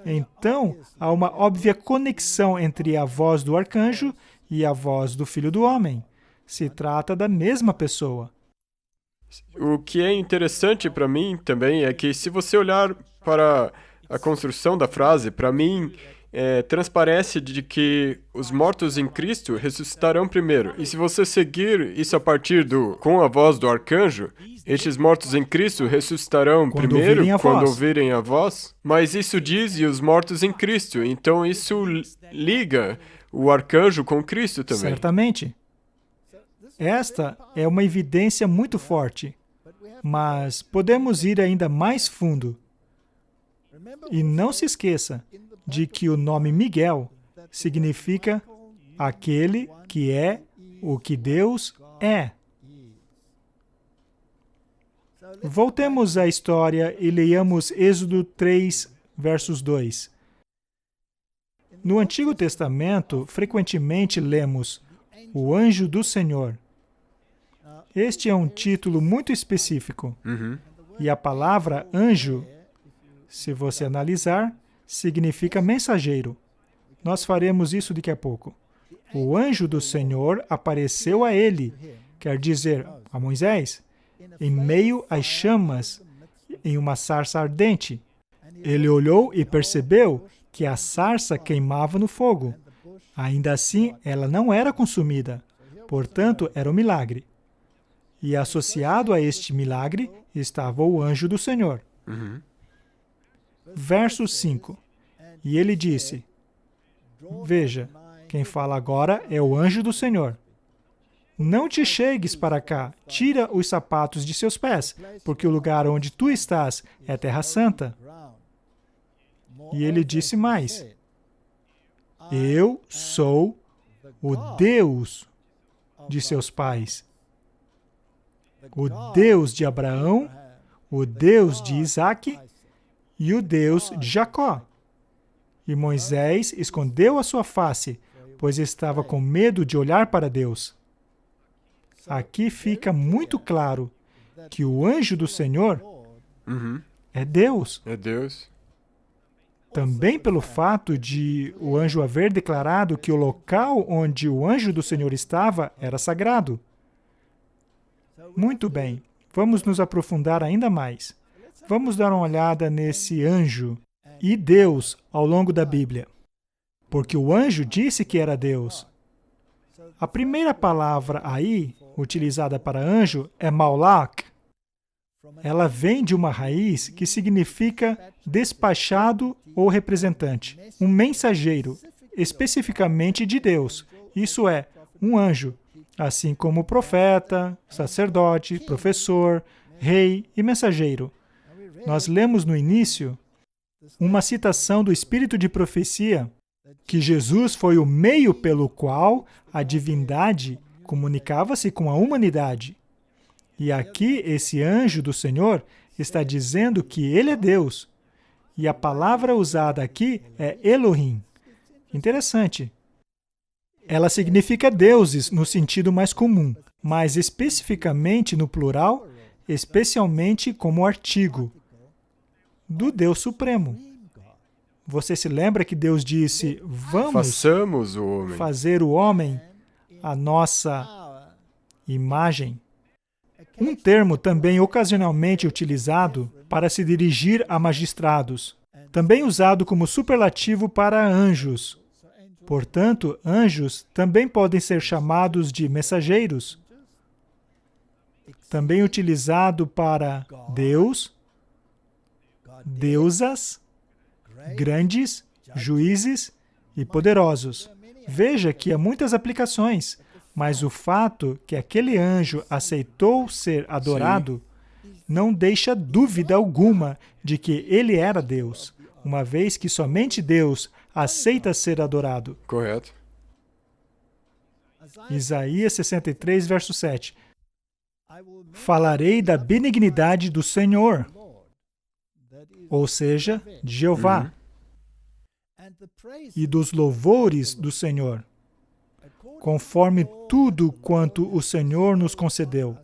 Então, há uma óbvia conexão entre a voz do arcanjo e a voz do Filho do Homem. Se trata da mesma pessoa. O que é interessante para mim também é que se você olhar para a construção da frase, para mim, transparece de que os mortos em Cristo ressuscitarão primeiro. E se você seguir isso a partir com a voz do arcanjo, estes mortos em Cristo ressuscitarão primeiro quando ouvirem a voz. Mas isso diz e os mortos em Cristo. Então isso liga o arcanjo com Cristo também. Certamente. Esta é uma evidência muito forte. Mas podemos ir ainda mais fundo. E não se esqueça de que o nome Miguel significa aquele que é o que Deus é. Voltemos à história e leiamos Êxodo 3, versos 2. No Antigo Testamento, frequentemente lemos o anjo do Senhor. Este é um título muito específico. E a palavra anjo, se você analisar, significa mensageiro. Nós faremos isso daqui a pouco. O anjo do Senhor apareceu a ele, quer dizer, a Moisés, em meio às chamas, em uma sarça ardente. Ele olhou e percebeu que a sarça queimava no fogo. Ainda assim, ela não era consumida. Portanto, era um milagre. E associado a este milagre estava o anjo do Senhor. Verso 5. E ele disse, veja, quem fala agora é o anjo do Senhor. Não te chegues para cá, tira os sapatos de seus pés, porque o lugar onde tu estás é terra santa. E ele disse mais, eu sou o Deus de seus pais, o Deus de Abraão, o Deus de Isaque e o Deus de Jacó. E Moisés escondeu a sua face, pois estava com medo de olhar para Deus. Aqui fica muito claro que o anjo do Senhor é Deus. É Deus. Também pelo fato de o anjo haver declarado que o local onde o anjo do Senhor estava era sagrado. Muito bem, vamos nos aprofundar ainda mais. Vamos dar uma olhada nesse anjo e Deus ao longo da Bíblia. Porque o anjo disse que era Deus. A primeira palavra aí, utilizada para anjo, é Malach. Ela vem de uma raiz que significa despachado ou representante, um mensageiro, especificamente de Deus. Isso é, um anjo, assim como profeta, sacerdote, professor, rei e mensageiro. Nós lemos no início uma citação do Espírito de Profecia, que Jesus foi o meio pelo qual a divindade comunicava-se com a humanidade. E aqui, esse anjo do Senhor está dizendo que ele é Deus. E a palavra usada aqui é Elohim. Interessante. Ela significa deuses no sentido mais comum, mas especificamente no plural, especialmente como artigo do Deus Supremo. Você se lembra que Deus disse, vamos Façamos o homem. fazer o homem a nossa imagem? Um termo também ocasionalmente utilizado para se dirigir a magistrados, também usado como superlativo para anjos. Portanto, anjos também podem ser chamados de mensageiros. Também utilizado para Deus, deusas, grandes, juízes e poderosos. Veja que há muitas aplicações, mas o fato que aquele anjo aceitou ser adorado não deixa dúvida alguma de que ele era Deus, uma vez que somente Deus aceita ser adorado. Correto. Isaías 63, verso 7. Falarei da benignidade do Senhor, ou seja, de Jeová, e dos louvores do Senhor, conforme tudo quanto o Senhor nos concedeu,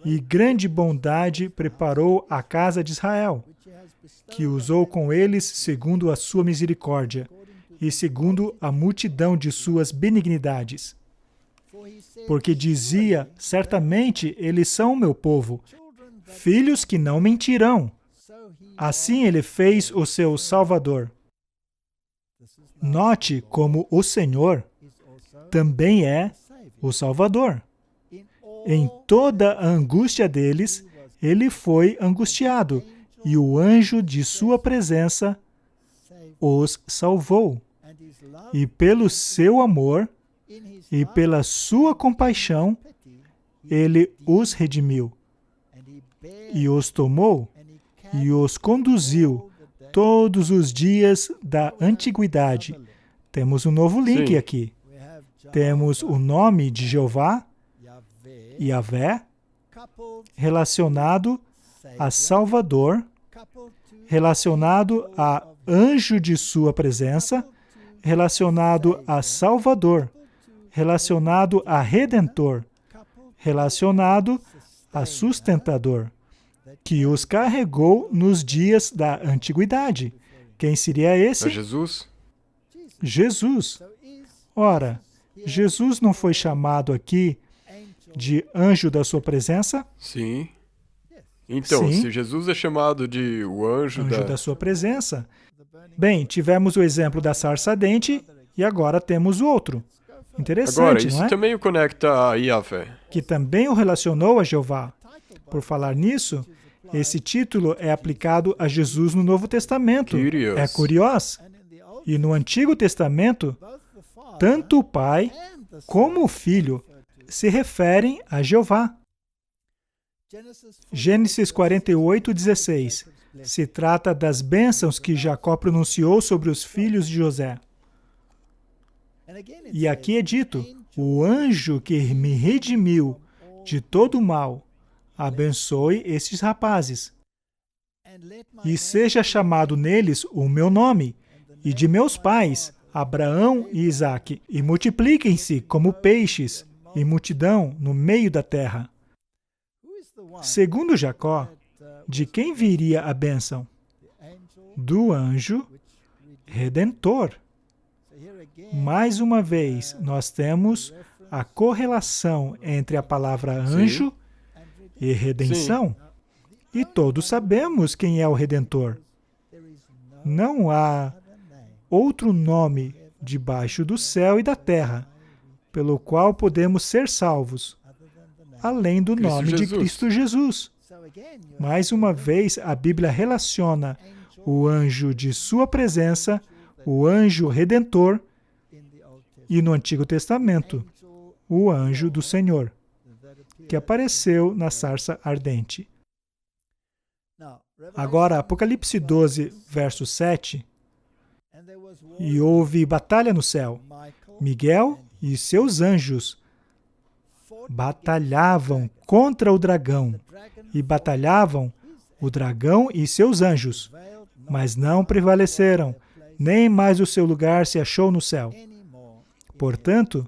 e grande bondade preparou a casa de Israel, que usou com eles segundo a sua misericórdia, e segundo a multidão de suas benignidades. Porque dizia, certamente eles são o meu povo, filhos que não mentirão. Assim ele fez o seu Salvador. Note como o Senhor também é o Salvador. Em toda a angústia deles, ele foi angustiado, e o anjo de sua presença os salvou. E pelo seu amor e pela sua compaixão, ele os redimiu, e os tomou, e os conduziu todos os dias da antiguidade. Temos um novo link aqui. Temos o nome de Jeová, Yahvé, relacionado a Salvador, relacionado a anjo de sua presença, relacionado a Salvador, relacionado a Redentor, relacionado a Sustentador, que os carregou nos dias da antiguidade. Quem seria esse? É Jesus. Jesus. Ora, Jesus não foi chamado aqui de anjo da sua presença? Sim. Então, Sim. se Jesus é chamado de o anjo da sua presença. Bem, tivemos o exemplo da sarça ardente e agora temos o outro. Interessante, Agora, isso não é? também o conecta a Yahvé. Que também o relacionou a Jeová. Por falar nisso, esse título é aplicado a Jesus no Novo Testamento. Kyrios. É curioso. E no Antigo Testamento, tanto o Pai como o Filho se referem a Jeová. Gênesis 48, 16. Se trata das bênçãos que Jacó pronunciou sobre os filhos de José. E aqui é dito, o anjo que me redimiu de todo o mal, abençoe esses rapazes. E seja chamado neles o meu nome, e de meus pais, Abraão e Isaque, e multipliquem-se como peixes, em multidão no meio da terra. Segundo Jacó, de quem viria a bênção? Do anjo redentor. Mais uma vez, nós temos a correlação entre a palavra anjo e redenção. E todos sabemos quem é o Redentor. Não há outro nome debaixo do céu e da terra pelo qual podemos ser salvos, além do nome de Cristo Jesus. Mais uma vez, a Bíblia relaciona o anjo de sua presença, o anjo redentor, e no Antigo Testamento, o anjo do Senhor, que apareceu na sarça ardente. Agora, Apocalipse 12, verso 7. E houve batalha no céu. Miguel e seus anjos batalhavam contra o dragão. E batalhavam o dragão e seus anjos. Mas não prevaleceram, nem mais o seu lugar se achou no céu. Portanto,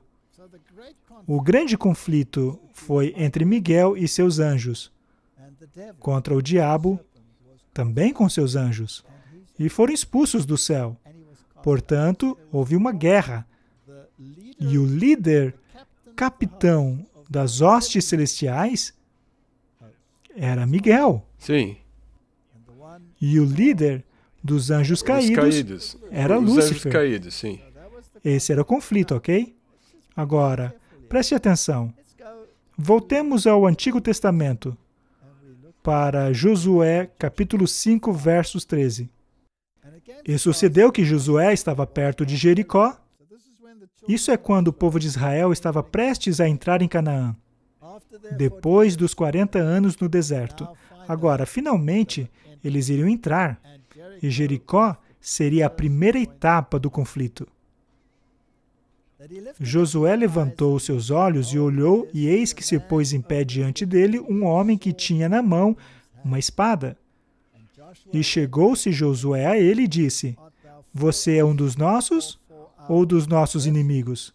o grande conflito foi entre Miguel e seus anjos, contra o diabo, também com seus anjos, e foram expulsos do céu. Portanto, houve uma guerra. E o líder, capitão das hostes celestiais, era Miguel. Sim. E o líder dos anjos caídos era Os Lúcifer. anjos caídos, sim. Esse era o conflito, ok? Agora, preste atenção. Voltemos ao Antigo Testamento, para Josué, capítulo 5, versos 13. E sucedeu que Josué estava perto de Jericó. Isso é quando o povo de Israel estava prestes a entrar em Canaã, depois dos 40 anos no deserto. Agora, finalmente, eles iriam entrar, e Jericó seria a primeira etapa do conflito. Josué levantou os seus olhos e olhou, e eis que se pôs em pé diante dele um homem que tinha na mão uma espada. E chegou-se Josué a ele e disse: Você é um dos nossos ou dos nossos inimigos?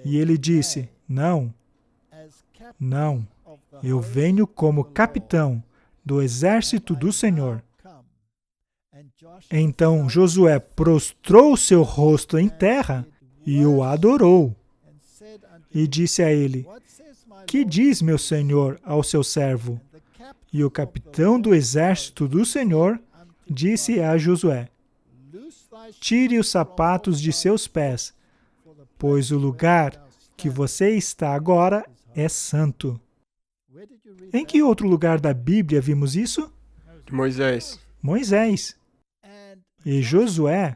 E ele disse: Não, não, eu venho como capitão do exército do Senhor. Então Josué prostrou seu rosto em terra e o adorou. E disse a ele: Que diz meu senhor ao seu servo? E o capitão do exército do Senhor disse a Josué: Tire os sapatos de seus pés, pois o lugar que você está agora é santo. Em que outro lugar da Bíblia vimos isso? Moisés. Moisés. E Josué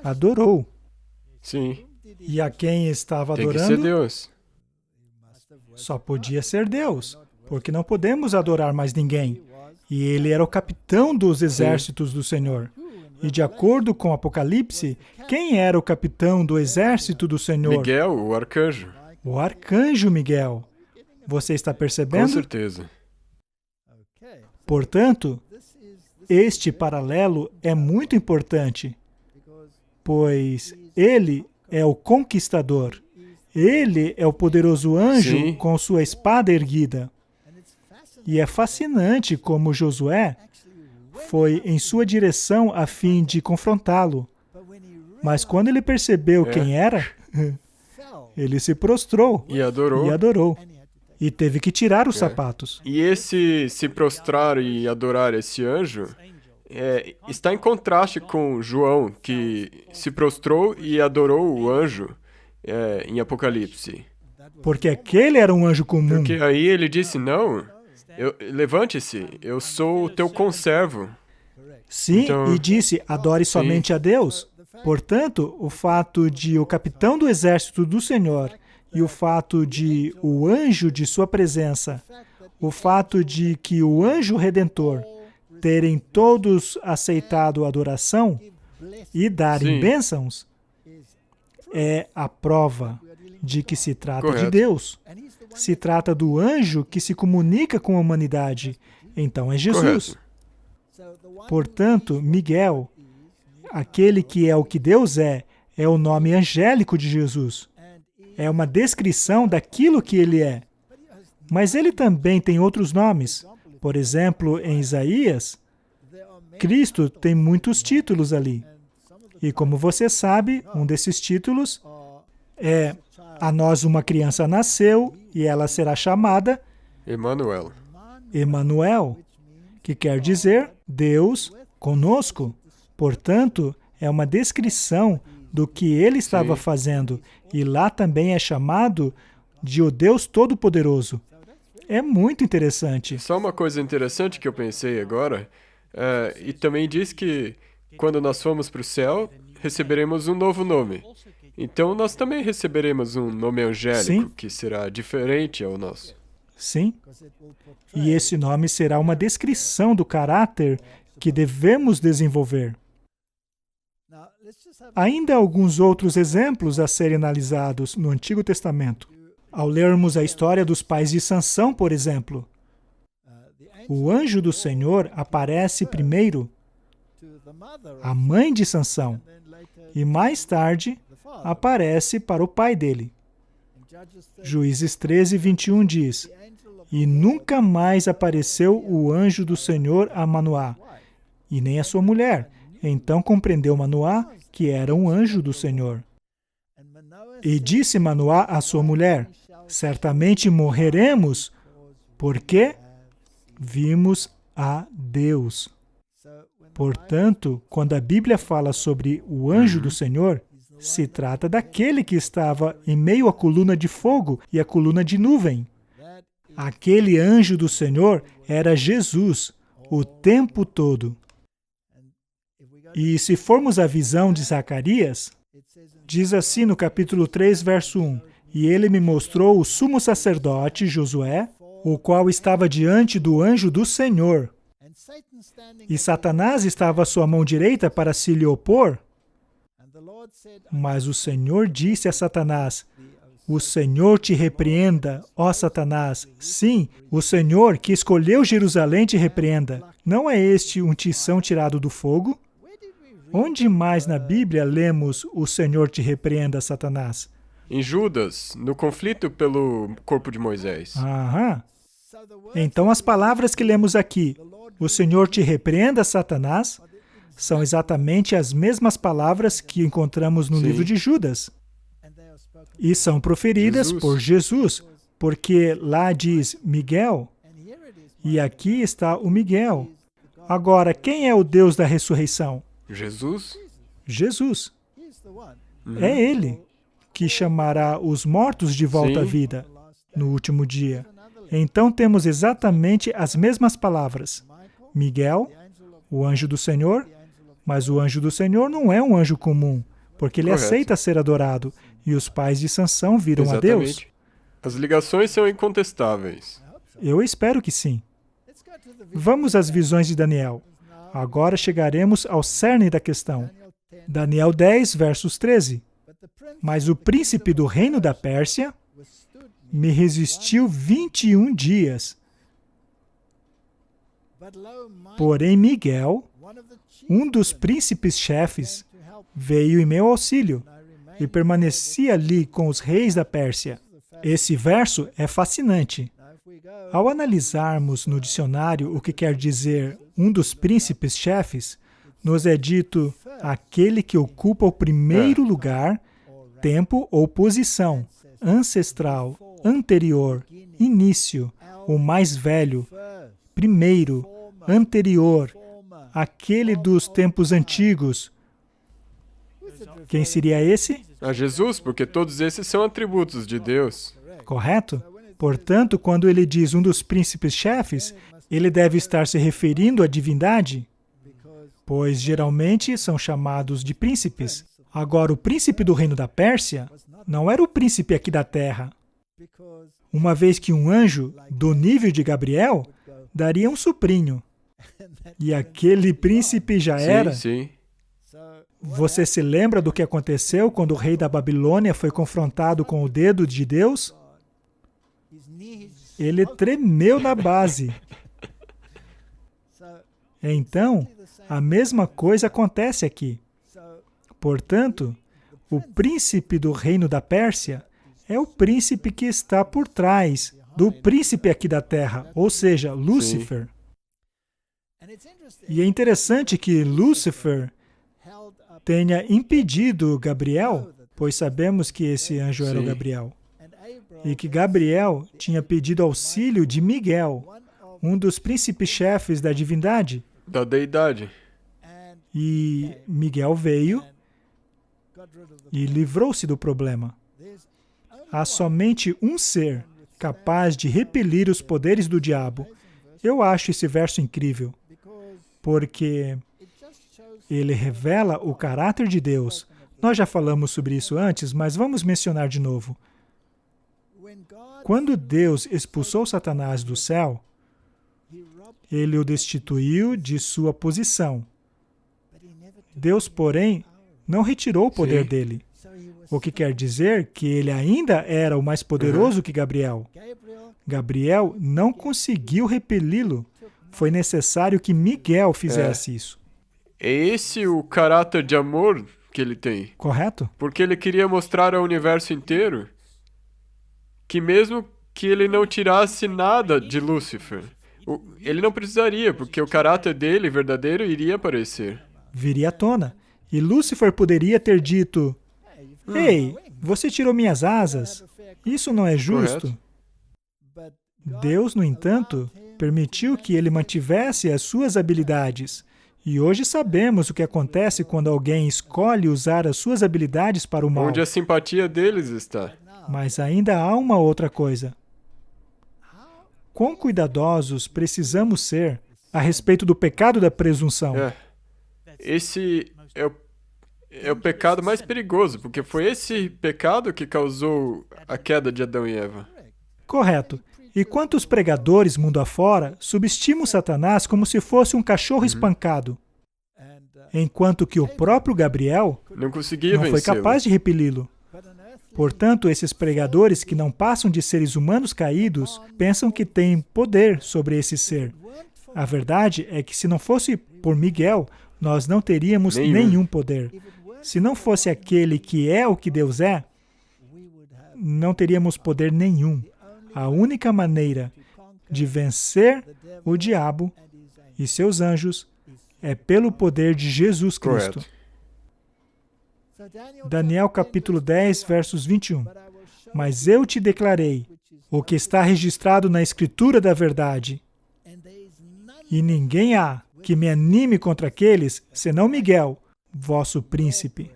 adorou. Sim. E a quem estava Tem que adorando? ser Deus. Só podia ser Deus, porque não podemos adorar mais ninguém. E ele era o capitão dos exércitos do Senhor. E de acordo com Apocalipse, quem era o capitão do exército do Senhor? Miguel, o arcanjo. O arcanjo Miguel. Você está percebendo? Com certeza. Portanto, este paralelo é muito importante, pois ele é o conquistador. Ele é o poderoso anjo Sim. com sua espada erguida. E é fascinante como Josué foi em sua direção a fim de confrontá-lo. Mas quando ele percebeu quem era, ele se prostrou E adorou. e adorou. E teve que tirar os sapatos. E esse se prostrar e adorar esse anjo está em contraste com João, que se prostrou e adorou o anjo em Apocalipse. Porque aquele era um anjo comum. Porque aí ele disse, não, levante-se, eu sou o teu conservo. Sim, Então, e disse, adore somente a Deus. Portanto, o fato de o capitão do exército do Senhor e o fato de o anjo de sua presença, o fato de que o anjo redentor terem todos aceitado a adoração e darem Sim. bênçãos, é a prova de que se trata de Correto. Deus. Se trata do anjo que se comunica com a humanidade. Então é Jesus. Correto. Portanto, Miguel, aquele que é o que Deus é o nome angélico de Jesus. É uma descrição daquilo que ele é. Mas ele também tem outros nomes. Por exemplo, em Isaías, Cristo tem muitos títulos ali. E como você sabe, um desses títulos é: a nós uma criança nasceu e ela será chamada Emanuel. Emanuel, que quer dizer Deus conosco. Portanto, é uma descrição do que ele estava Sim. fazendo. E lá também é chamado de o Deus Todo-Poderoso. É muito interessante. Só uma coisa interessante que eu pensei agora, e também diz que quando nós formos para o céu, receberemos um novo nome. Então nós também receberemos um nome angélico, Sim. que será diferente ao nosso. Sim. E esse nome será uma descrição do caráter que devemos desenvolver. Ainda há alguns outros exemplos a serem analisados no Antigo Testamento. Ao lermos a história dos pais de Sansão, por exemplo, o anjo do Senhor aparece primeiro à mãe de Sansão e mais tarde aparece para o pai dele. Juízes 13, 21 diz: "E nunca mais apareceu o anjo do Senhor a Manoá, e nem a sua mulher. Então compreendeu Manoá que era um anjo do Senhor. E disse Manoá à sua mulher: certamente morreremos, porque vimos a Deus." Portanto, quando a Bíblia fala sobre o anjo do Senhor, se trata daquele que estava em meio à coluna de fogo e à coluna de nuvem. Aquele anjo do Senhor era Jesus, o tempo todo. E se formos à visão de Zacarias, diz assim no capítulo 3, verso 1, "E ele me mostrou o sumo sacerdote, Josué, o qual estava diante do anjo do Senhor. E Satanás estava à sua mão direita para se lhe opor. Mas o Senhor disse a Satanás: o Senhor te repreenda, ó Satanás. Sim, o Senhor que escolheu Jerusalém te repreenda. Não é este um tição tirado do fogo? Onde mais na Bíblia lemos o Senhor te repreenda, Satanás? Em Judas, no conflito pelo corpo de Moisés. Aham. Então as palavras que lemos aqui, o Senhor te repreenda, Satanás, são exatamente as mesmas palavras que encontramos no livro de Judas. E são proferidas por Jesus, porque lá diz Miguel, e aqui está o Miguel. Agora, quem é o Deus da ressurreição? Jesus? Jesus. É Ele que chamará os mortos de volta à vida no último dia. Então temos exatamente as mesmas palavras. Miguel, o anjo do Senhor, mas o anjo do Senhor não é um anjo comum, porque ele aceita ser adorado, e os pais de Sansão viram a Deus. As ligações são incontestáveis. Eu espero que sim. Vamos às visões de Daniel. Agora chegaremos ao cerne da questão. Daniel 10, versos 13. Mas o príncipe do reino da Pérsia me resistiu 21 dias. Porém, Miguel, um dos príncipes-chefes, veio em meu auxílio e permaneci ali com os reis da Pérsia. Esse verso é fascinante. Ao analisarmos no dicionário o que quer dizer um dos príncipes-chefes, nos é dito aquele que ocupa o primeiro lugar, tempo ou posição, ancestral, anterior, início, o mais velho, primeiro, anterior, aquele dos tempos antigos. Quem seria esse? A Jesus, porque todos esses são atributos de Deus. Correto? Portanto, quando ele diz um dos príncipes-chefes, ele deve estar se referindo à divindade, pois geralmente são chamados de príncipes. Agora, o príncipe do reino da Pérsia não era o príncipe aqui da terra, uma vez que um anjo do nível de Gabriel daria um sobrinho. E aquele príncipe já era. Sim. Você se lembra do que aconteceu quando o rei da Babilônia foi confrontado com o dedo de Deus? Ele tremeu na base. Então, a mesma coisa acontece aqui. Portanto, o príncipe do reino da Pérsia é o príncipe que está por trás do príncipe aqui da terra, ou seja, Lúcifer. E é interessante que Lúcifer tenha impedido Gabriel, pois sabemos que esse anjo era o Gabriel, e que Gabriel tinha pedido auxílio de Miguel, um dos príncipes-chefes da divindade. Da deidade. E Miguel veio e livrou-se do problema. Há somente um ser capaz de repelir os poderes do diabo. Eu acho esse verso incrível, porque ele revela o caráter de Deus. Nós já falamos sobre isso antes, mas vamos mencionar de novo. Quando Deus expulsou Satanás do céu, ele o destituiu de sua posição. Deus, porém, não retirou o poder dele. O que quer dizer que ele ainda era o mais poderoso que Gabriel. Gabriel não conseguiu repeli-lo. Foi necessário que Miguel fizesse isso. É esse o caráter de amor que ele tem. Correto? Porque ele queria mostrar ao universo inteiro que mesmo que ele não tirasse nada de Lúcifer, ele não precisaria, porque o caráter dele verdadeiro iria aparecer. Viria à tona. E Lúcifer poderia ter dito: Ei, você tirou minhas asas. Isso não é justo. Correto. Deus, no entanto, permitiu que ele mantivesse as suas habilidades. E hoje sabemos o que acontece quando alguém escolhe usar as suas habilidades para o mal. Onde a simpatia deles está. Mas ainda há uma outra coisa. Quão cuidadosos precisamos ser a respeito do pecado da presunção? Esse é o pecado mais perigoso, porque foi esse pecado que causou a queda de Adão e Eva. Correto. E quantos pregadores mundo afora subestimam Satanás como se fosse um cachorro espancado, enquanto que o próprio Gabriel não conseguia não foi vencê-lo. capaz de repeli-lo. Portanto, esses pregadores que não passam de seres humanos caídos pensam que têm poder sobre esse ser. A verdade é que se não fosse por Miguel, nós não teríamos nenhum poder. Se não fosse aquele que é o que Deus é, não teríamos poder nenhum. A única maneira de vencer o diabo e seus anjos é pelo poder de Jesus Cristo. Correto. Daniel capítulo 10, versos 21. Mas eu te declarei o que está registrado na Escritura da verdade, e ninguém há que me anime contra aqueles, senão Miguel, vosso príncipe.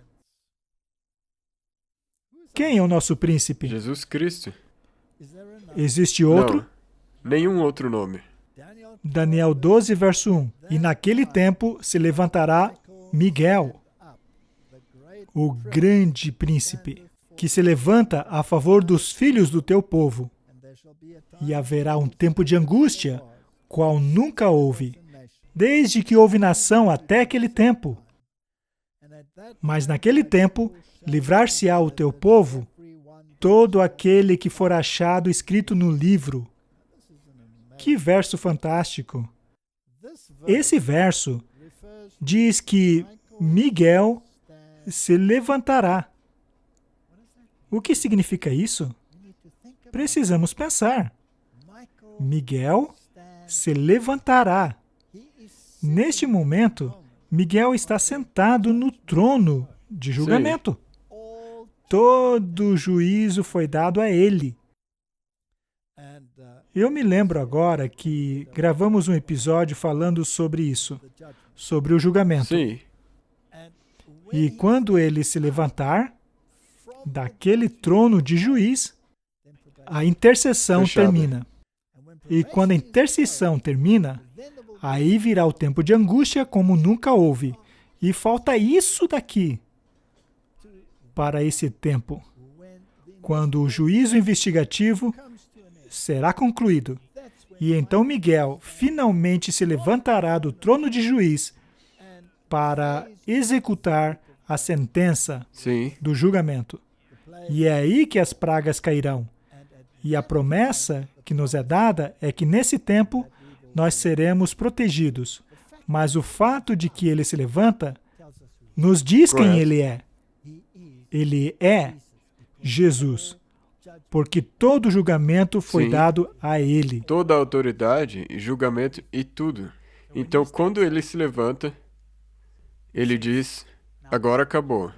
Quem é o nosso príncipe? Jesus Cristo. Existe outro? Não, nenhum outro nome. Daniel 12, verso 1. E naquele tempo se levantará Miguel, o grande príncipe, que se levanta a favor dos filhos do teu povo. E haverá um tempo de angústia, qual nunca houve, desde que houve nação até aquele tempo. Mas naquele tempo, livrar-se-á o teu povo, todo aquele que for achado escrito no livro. Que verso fantástico! Esse verso diz que Miguel se levantará. O que significa isso? Precisamos pensar. Miguel se levantará. Neste momento, Miguel está sentado no trono de julgamento. Todo juízo foi dado a ele. Eu me lembro agora que gravamos um episódio falando sobre isso, sobre o julgamento. Sim. E quando ele se levantar daquele trono de juiz, a intercessão termina. E quando a intercessão termina, aí virá o tempo de angústia como nunca houve. E falta isso daqui para esse tempo, quando o juízo investigativo será concluído. E então Miguel finalmente se levantará do trono de juiz para executar a sentença do julgamento. E é aí que as pragas cairão. E a promessa que nos é dada é que nesse tempo nós seremos protegidos. Mas o fato de que ele se levanta nos diz quem ele é. Ele é Jesus. Porque todo julgamento foi dado a ele. Toda a autoridade, julgamento e tudo. Então, quando ele se levanta, ele diz, agora acabou.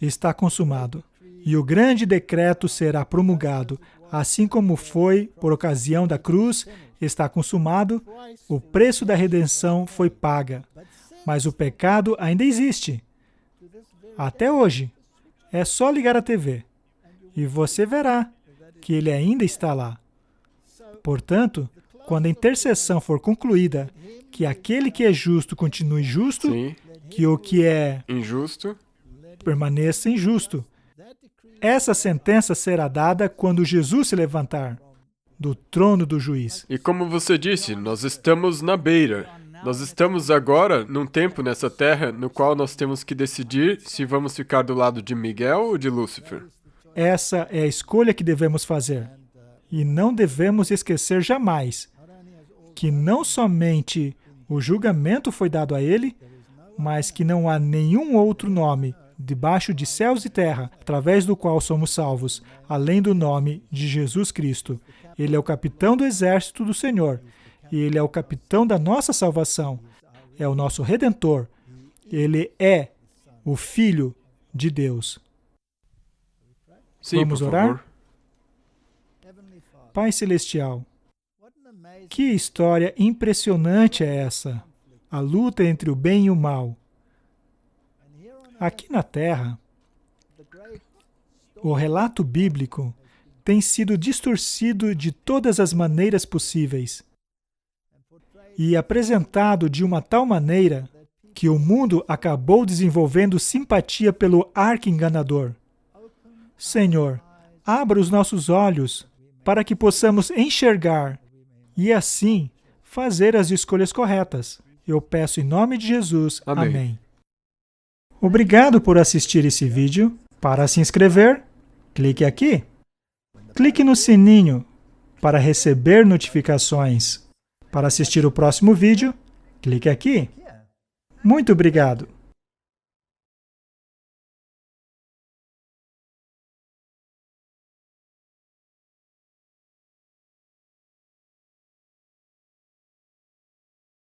Está consumado. E o grande decreto será promulgado, assim como foi por ocasião da cruz, está consumado, o preço da redenção foi paga. Mas o pecado ainda existe. Até hoje. É só ligar a TV. E você verá que ele ainda está lá. Portanto, quando a intercessão for concluída, que aquele que é justo continue justo, que o que é injusto permaneça injusto. Essa sentença será dada quando Jesus se levantar. do trono do juiz. E como você disse, nós estamos na beira. Nós estamos agora num tempo nessa terra no qual nós temos que decidir se vamos ficar do lado de Miguel ou de Lúcifer. Essa é a escolha que devemos fazer. E não devemos esquecer jamais que não somente o julgamento foi dado a ele, mas que não há nenhum outro nome debaixo de céus e terra, através do qual somos salvos, além do nome de Jesus Cristo. Ele é o capitão do exército do Senhor, e Ele é o capitão da nossa salvação, é o nosso Redentor, Ele é o Filho de Deus. Sim, Vamos por orar? favor. Pai Celestial, que história impressionante é essa? A luta entre o bem e o mal. Aqui na Terra, o relato bíblico tem sido distorcido de todas as maneiras possíveis e apresentado de uma tal maneira que o mundo acabou desenvolvendo simpatia pelo arqui-enganador. Senhor, abra os nossos olhos para que possamos enxergar e, assim, fazer as escolhas corretas. Eu peço em nome de Jesus. Amém. Amém. Obrigado por assistir esse vídeo. Para se inscrever, clique aqui. Clique no sininho para receber notificações. Para assistir o próximo vídeo, clique aqui. Muito obrigado!